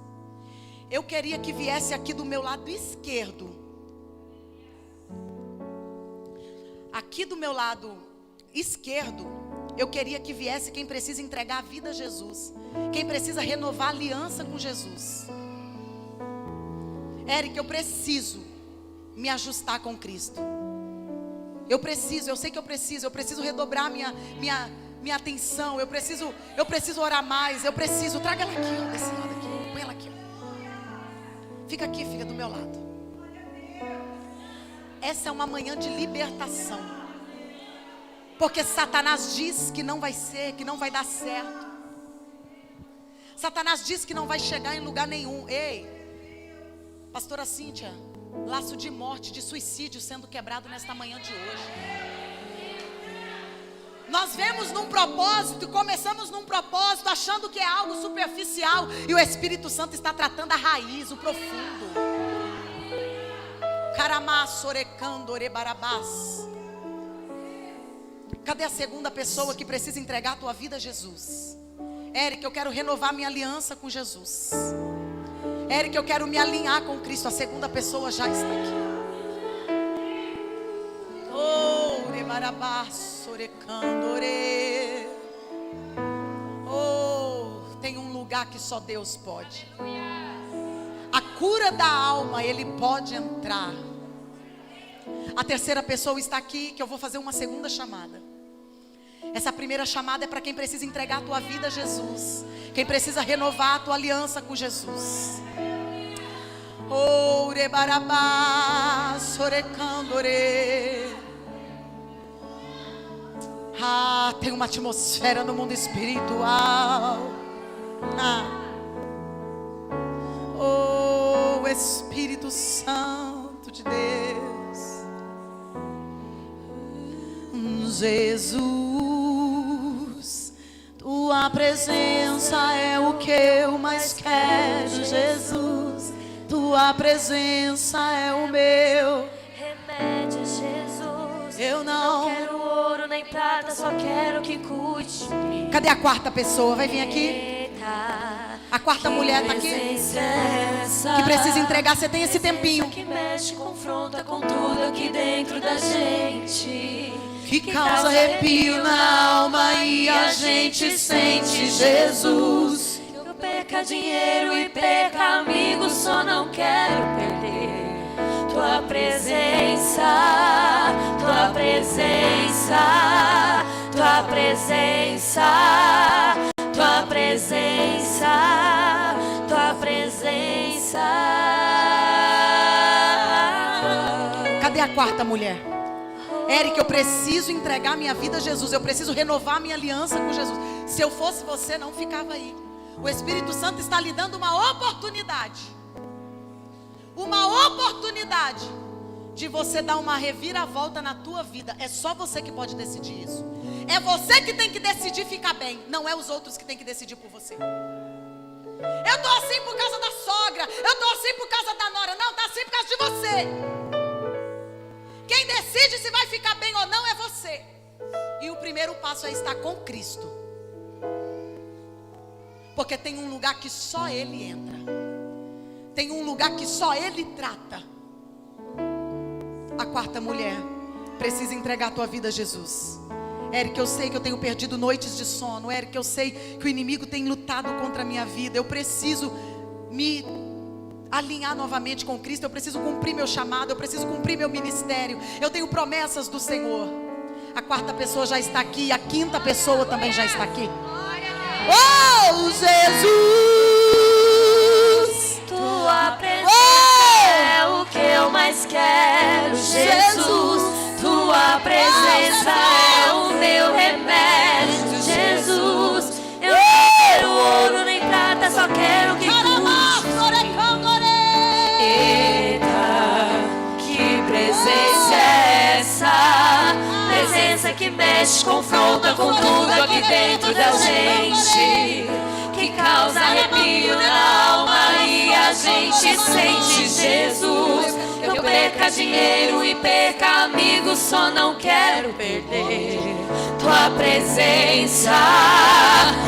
Eu queria que viesse aqui do meu lado esquerdo. Aqui do meu lado esquerdo, eu queria que viesse quem precisa entregar a vida a Jesus. Quem precisa renovar a aliança com Jesus. Érica, eu preciso me ajustar com Cristo. Eu sei que eu preciso redobrar minha atenção. Eu preciso orar mais. Traga ela aqui, ó, desse lado aqui. Põe ela aqui, ó. Fica aqui, fica do meu lado. Essa é uma manhã de libertação. Porque Satanás diz que não vai ser, que não vai dar certo. Satanás diz que não vai chegar em lugar nenhum. Ei, pastora Cíntia, laço de morte, de suicídio sendo quebrado nesta manhã de hoje. Nós vemos num propósito, começamos num propósito, achando que é algo superficial. E o Espírito Santo está tratando a raiz, o profundo. Cadê a segunda pessoa que precisa entregar a tua vida a Jesus? Érica, eu quero renovar minha aliança com Jesus. Érica, eu quero me alinhar com Cristo. A segunda pessoa já está aqui. Oh, oh, tem um lugar que só Deus pode. A cura da alma, Ele pode entrar. A terceira pessoa está aqui, que eu vou fazer uma segunda chamada. Essa primeira chamada é para quem precisa entregar a tua vida a Jesus. Quem precisa renovar a tua aliança com Jesus. Oh, rebarabá, sorecandore. Ah, tem uma atmosfera no mundo espiritual. Oh, Espírito Santo de Deus. Jesus, tua presença é o que eu mais quero. Jesus, tua presença é o meu remédio, Jesus. Eu não quero ouro nem prata, só quero que cuide. Cadê a quarta pessoa? Vai vir aqui. A quarta mulher está aqui, que precisa entregar. Você tem esse tempinho. Que mexe, confronta com tudo aqui dentro da gente, que causa arrepio na alma e a gente sente. Jesus, eu perca dinheiro e perca amigos, só não quero perder tua presença, tua presença, tua presença, tua presença, tua presença. Cadê a quarta mulher? Érica, eu preciso entregar minha vida a Jesus. Eu preciso renovar minha aliança com Jesus. Se eu fosse você, não ficava aí. O Espírito Santo está lhe dando uma oportunidade. Uma oportunidade de você dar uma reviravolta na tua vida. É só você que pode decidir isso. É você que tem que decidir ficar bem. Não é os outros que tem que decidir por você. Eu tô assim por causa da sogra. Eu tô assim por causa da nora. Não, tá assim por causa de você. Quem decide se vai ficar bem ou não é você. E o primeiro passo é estar com Cristo. Porque tem um lugar que só Ele entra. Tem um lugar que só Ele trata. A quarta mulher precisa entregar a tua vida a Jesus. Érica, eu sei que eu tenho perdido noites de sono. Érica, eu sei que o inimigo tem lutado contra a minha vida. Eu preciso me alinhar novamente com Cristo. Eu preciso cumprir meu chamado. Eu preciso cumprir meu ministério. Eu tenho promessas do Senhor. A quarta pessoa já está aqui. A quinta pessoa também já está aqui. Oh, Jesus, tua presença é o que eu mais quero. Jesus, tua presença é o meu remédio. Jesus, eu não quero ouro nem prata, só quero que cuide. Eita, que presença é essa? Presença que mexe, confronta com tudo aqui dentro da gente, que causa arrepio na alma e a a gente sente, Jesus. Que eu perca dinheiro e perca amigos, só não quero perder tua presença,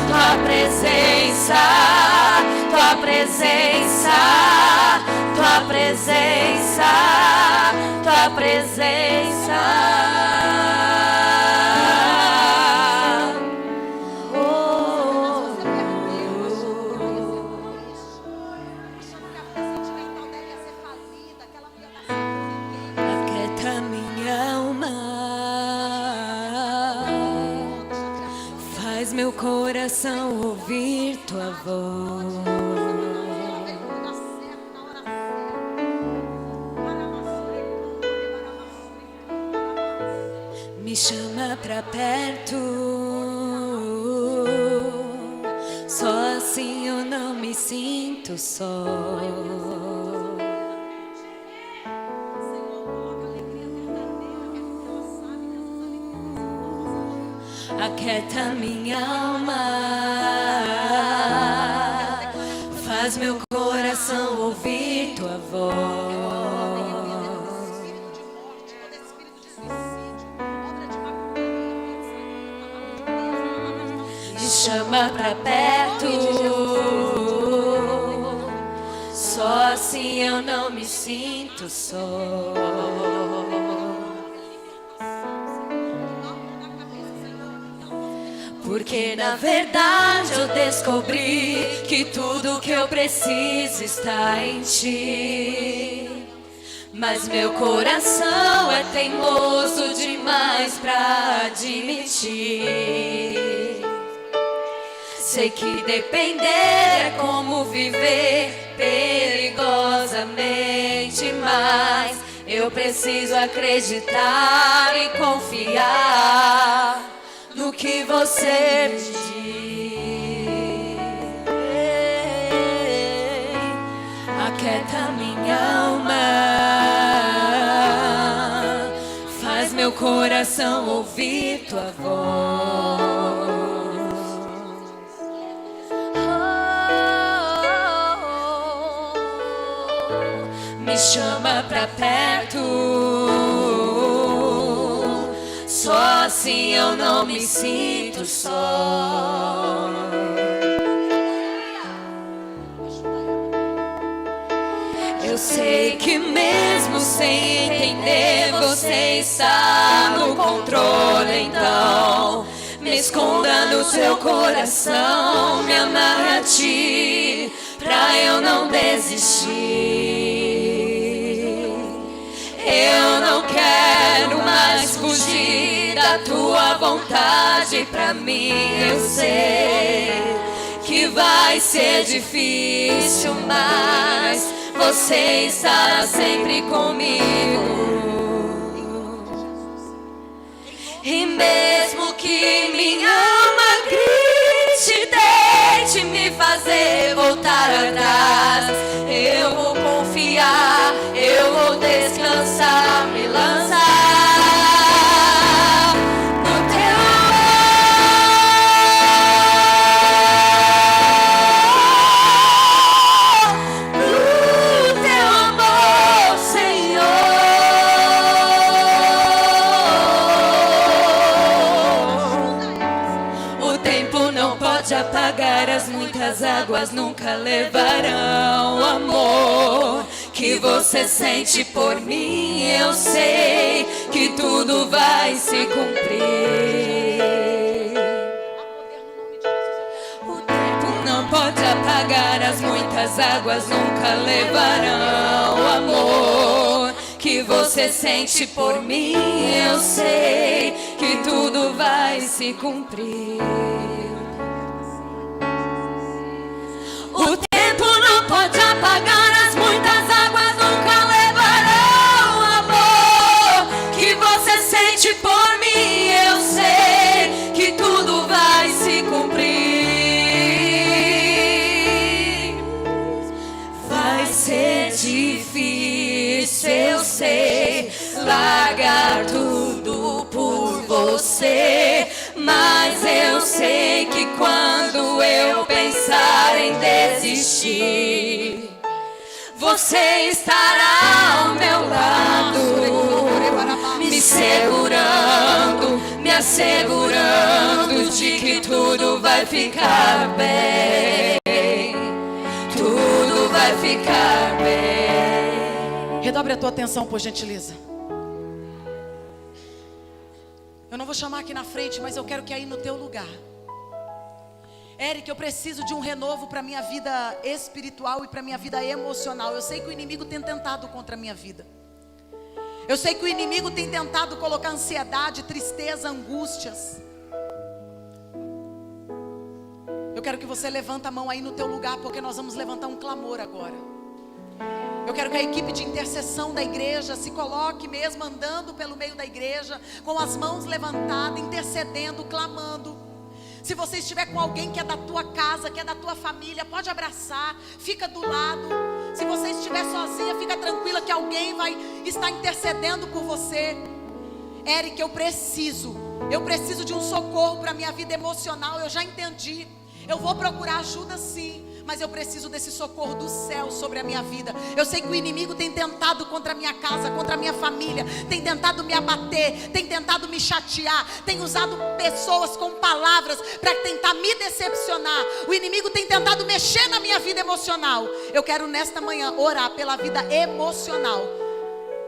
tua presença, tua presença, tua presença, tua presença. Meu coração ouvir tua voz, me chama pra perto, só assim eu não me sinto só. Aquieta minha alma, faz meu coração ouvir tua voz. Me chama pra perto, só assim eu não me sinto só. Porque na verdade eu descobri que tudo que eu preciso está em ti. Mas meu coração é teimoso demais pra admitir. Sei que depender é como viver perigosamente, mas eu preciso acreditar e confiar no que você me diz. Aquieta minha alma, faz meu coração ouvir tua voz. Me chama pra perto, só assim eu não me sinto só. Eu sei que mesmo sem entender você está no controle, então me esconda no teu coração, me amarre a ti pra eu não desistir. Eu não quero mais fugir da tua vontade pra mim. Eu sei que vai ser difícil, mas você estará sempre comigo. E mesmo que minha alma grite, tente me fazer voltar atrás, eu vou confiar, eu vou descansar, me lançar no teu amor, Senhor. O tempo não pode apagar as muitas águas, nunca levarão o amor que você sente por mim. Eu sei que tudo vai se cumprir. O tempo não pode apagar as muitas águas, nunca levarão o amor que você sente por mim. Eu sei que tudo vai se cumprir. O tempo não pode apagar as muitas águas, nunca levarão o amor que você sente por mim. Eu sei que tudo vai se cumprir. Vai ser difícil, eu sei, largar tudo por você, mas eu sei que quando eu pensar em desistir, você estará ao meu lado, me segurando, me assegurando de que tudo vai ficar bem, tudo vai ficar bem. Redobre a tua atenção, por gentileza. Eu não vou chamar aqui na frente, mas eu quero que aí no teu lugar. Eric, eu preciso de um renovo para minha vida espiritual e para minha vida emocional. Eu sei que o inimigo tem tentado contra a minha vida. Eu sei que o inimigo tem tentado colocar ansiedade, tristeza, angústias. Eu quero que você levanta a mão aí no teu lugar, porque nós vamos levantar um clamor agora. Eu quero que a equipe de intercessão da igreja se coloque mesmo andando pelo meio da igreja, com as mãos levantadas, intercedendo, clamando. Se você estiver com alguém que é da tua casa, que é da tua família, pode abraçar, fica do lado. Se você estiver sozinha, fica tranquila que alguém vai estar intercedendo por você. Eric, eu preciso de um socorro para a minha vida emocional. Eu já entendi, eu vou procurar ajuda sim, mas eu preciso desse socorro do céu sobre a minha vida. Eu sei que o inimigo tem tentado contra a minha casa, contra a minha família, tem tentado me abater, tem tentado me chatear, tem usado pessoas com palavras para tentar me decepcionar. O inimigo tem tentado mexer na minha vida emocional. Eu quero nesta manhã orar pela vida emocional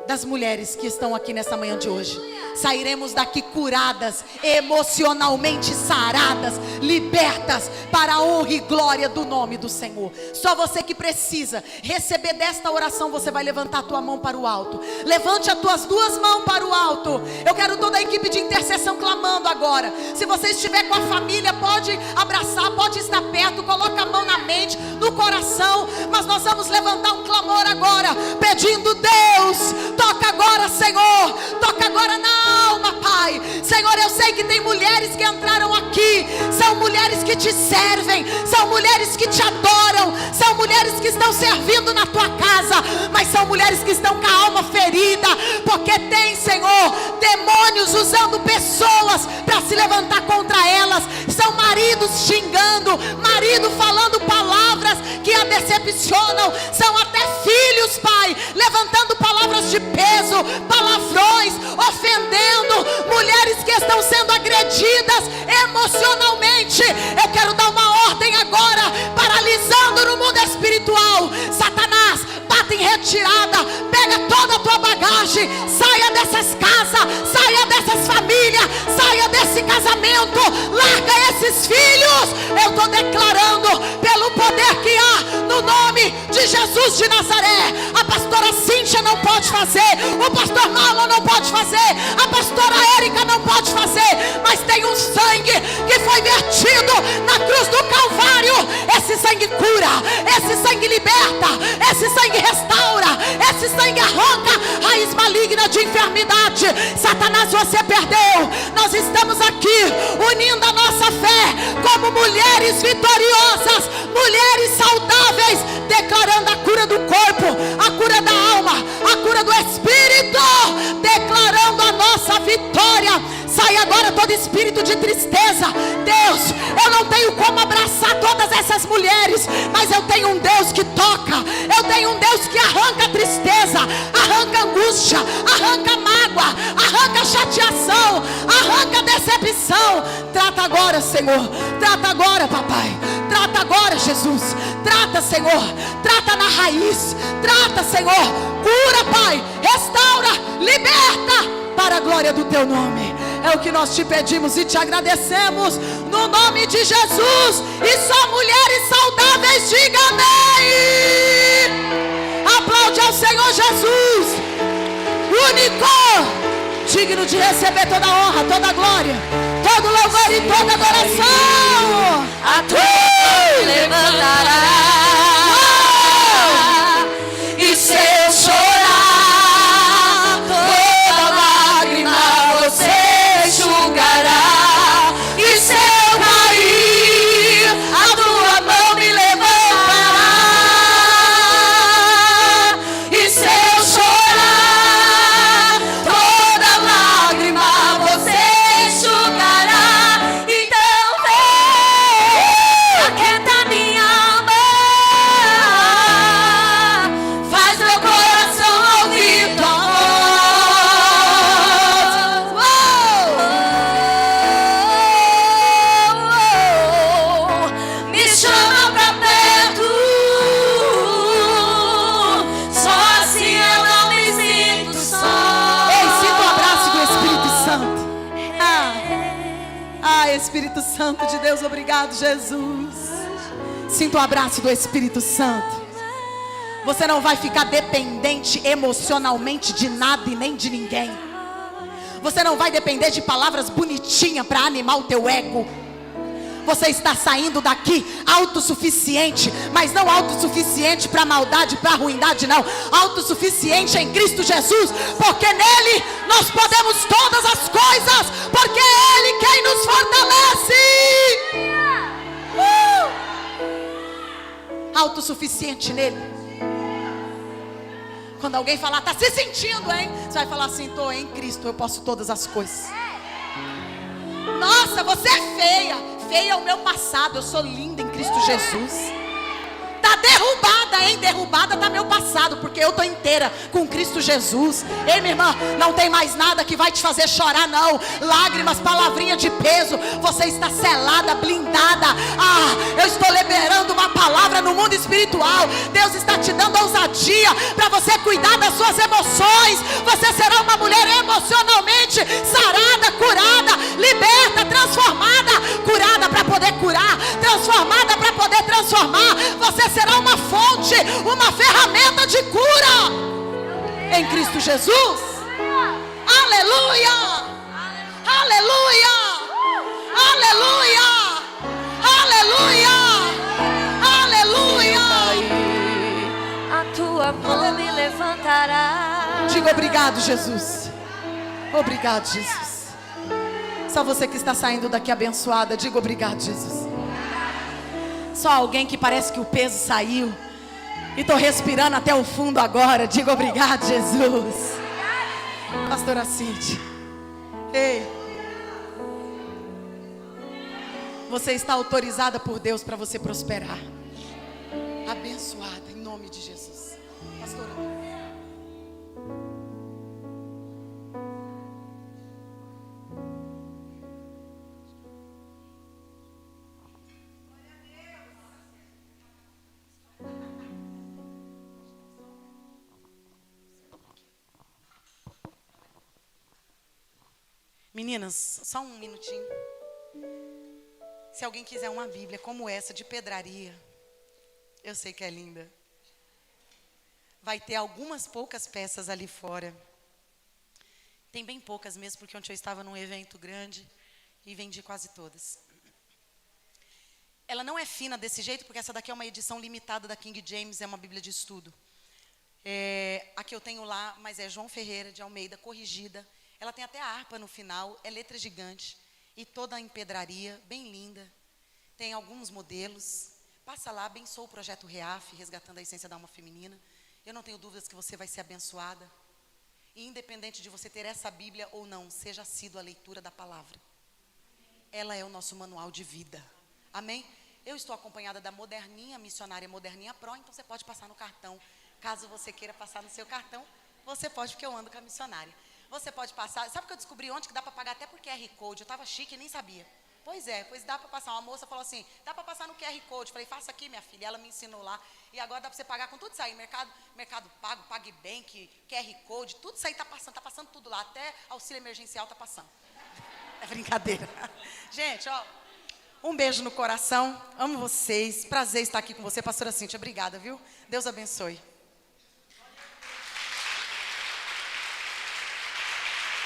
das mulheres que estão aqui nessa manhã de hoje. Sairemos daqui curadas, emocionalmente saradas, libertas para a honra e glória do nome do Senhor. Só você que precisa receber desta oração, você vai levantar a tua mão para o alto. Levante as tuas duas mãos para o alto. Eu quero toda a equipe de intercessão clamando agora. Se você estiver com a família, pode abraçar, pode estar perto, coloca a mão na mente, no coração. Mas nós vamos levantar um clamor agora, pedindo: Deus, toca agora, Senhor, toca agora na alma, Pai. Senhor, eu sei que tem mulheres que entraram aqui, são mulheres que te servem, são mulheres que te adoram, são mulheres que estão servindo na tua casa, mas são mulheres que estão com a alma ferida, porque tem, Senhor, demônios usando pessoas para se levantar contra elas. São maridos xingando, marido falando palavras que a decepcionam, são até filhos, Pai, levantando palavras de peso, palavrões, ofendendo, mulheres que estão sendo agredidas emocionalmente. Eu quero dar uma ordem agora, paralisando no mundo espiritual. Satanás, bata em retirada, pega toda a tua bagagem, saia dessas casas, saia dessas famílias, saia desse casamento, larga esses filhos. Eu estou declarando pelo poder que há no nome de Jesus de Nazaré. A pastora Cíntia não pode fazer, o pastor Marlon não pode fazer, a pastora Érica não pode fazer, mas tem um sangue que foi vertido na cruz do Calvário. Esse sangue cura, esse sangue liberta, esse sangue restaura, esse sangue arranca raiz maligna de enfermidade. Satanás, você perdeu. Nós estamos aqui unindo a nossa fé como mulheres vitoriosas, mulheres saudáveis, declarando a cura do corpo, a cura da alma, a cura do espírito, declarando a nossa vitória. Sai agora todo espírito de tristeza. Deus, eu não tenho como abraçar todas essas mulheres, mas eu tenho um Deus que toca, eu tenho um Deus que arranca a tristeza, arranca a angústia, arranca a mágoa, arranca a chateação, arranca a decepção. Trata agora, Senhor, trata agora, papai, trata agora, Jesus, trata, Senhor, trata na raiz, trata, Senhor, cura, Pai, restaura, liberta, para a glória do teu nome. É o que nós te pedimos e te agradecemos, no nome de Jesus. E só mulheres saudáveis, diga amém. Aplaude ao Senhor Jesus, único, digno de receber toda a honra, toda a glória, todo louvor e toda adoração. A tua levantará, e se eu chorar, toda lágrima você enxugará. E se eu cair, a tua mão me levantará. E se eu chorar, toda lágrima você enxugará. Então vem, aquieta minha alma. Espírito Santo de Deus, obrigado, Jesus. Sinta o abraço do Espírito Santo. Você não vai ficar dependente emocionalmente de nada e nem de ninguém. Você não vai depender de palavras bonitinhas para animar o teu ego. Você está saindo daqui autossuficiente, mas não autossuficiente para maldade, para ruindade, não. Autossuficiente em Cristo Jesus, porque nele nós podemos todas as coisas, porque é Ele quem nos fortalece. Autossuficiente nele. Quando alguém falar, tá se sentindo, hein? Você vai falar assim, tô em Cristo, eu posso todas as coisas. Nossa, você é feia. Feia é o meu passado, eu sou linda em Cristo Jesus. Tá derrubada, hein? Derrubada tá meu passado, porque eu tô inteira com Cristo Jesus. Ei, minha irmã, não tem mais nada que vai te fazer chorar, não. Lágrimas, palavrinha de peso. Você está selada, blindada. Eu estou liberando uma palavra no mundo espiritual. Deus está te dando ousadia para você cuidar das suas emoções. Você será uma mulher emocionalmente sarada, curada, liberta, transformada. Curada para poder curar, transformada para poder transformar. Você será uma fonte, uma ferramenta de cura em Cristo Jesus. Aleluia! Aleluia! Aleluia! Aleluia! Aleluia! A tua mão me levantará. Diga obrigado, Jesus. Obrigado, Jesus. Só você que está saindo daqui abençoada, diga obrigado, Jesus. Só alguém que parece que o peso saiu e estou respirando até o fundo agora, diga obrigado, Jesus. Pastora Cíntia, ei, você está autorizada por Deus para você prosperar. Abençoada em nome de Jesus. Pastora, meninas, só um minutinho. Se alguém quiser uma Bíblia como essa, de pedraria, eu sei que é linda. Vai ter algumas poucas peças ali fora. Tem bem poucas mesmo, porque ontem eu estava num evento grande e vendi quase todas. Ela não é fina desse jeito, porque essa daqui é uma edição limitada da King James, é uma Bíblia de estudo. A que eu tenho lá, mas é João Ferreira de Almeida, corrigida. Ela tem até a harpa no final, é letra gigante e toda em pedraria, bem linda. Tem alguns modelos. Passa lá, abençoa o projeto REAF, resgatando a essência da alma feminina. Eu não tenho dúvidas que você vai ser abençoada. E independente de você ter essa Bíblia ou não, seja assídua a leitura da palavra. Ela é o nosso manual de vida. Amém? Eu estou acompanhada da Moderninha, missionária Moderninha Pro, então você pode passar no cartão. Caso você queira passar no seu cartão, você pode, porque eu ando com a missionária. Você pode passar, sabe o que eu descobri ontem? Que dá para pagar até por QR Code. Eu estava chique e nem sabia. Pois dá para passar. Uma moça falou assim, dá para passar no QR Code. Falei, faça aqui, minha filha. Ela me ensinou lá. E agora dá para você pagar com tudo isso aí. Mercado Pago, PagBank, QR Code, tudo isso aí está passando tudo lá. Até auxílio emergencial está passando. É brincadeira. Gente, ó, um beijo no coração. Amo vocês. Prazer estar aqui com você, pastora Cíntia. Obrigada, viu? Deus abençoe.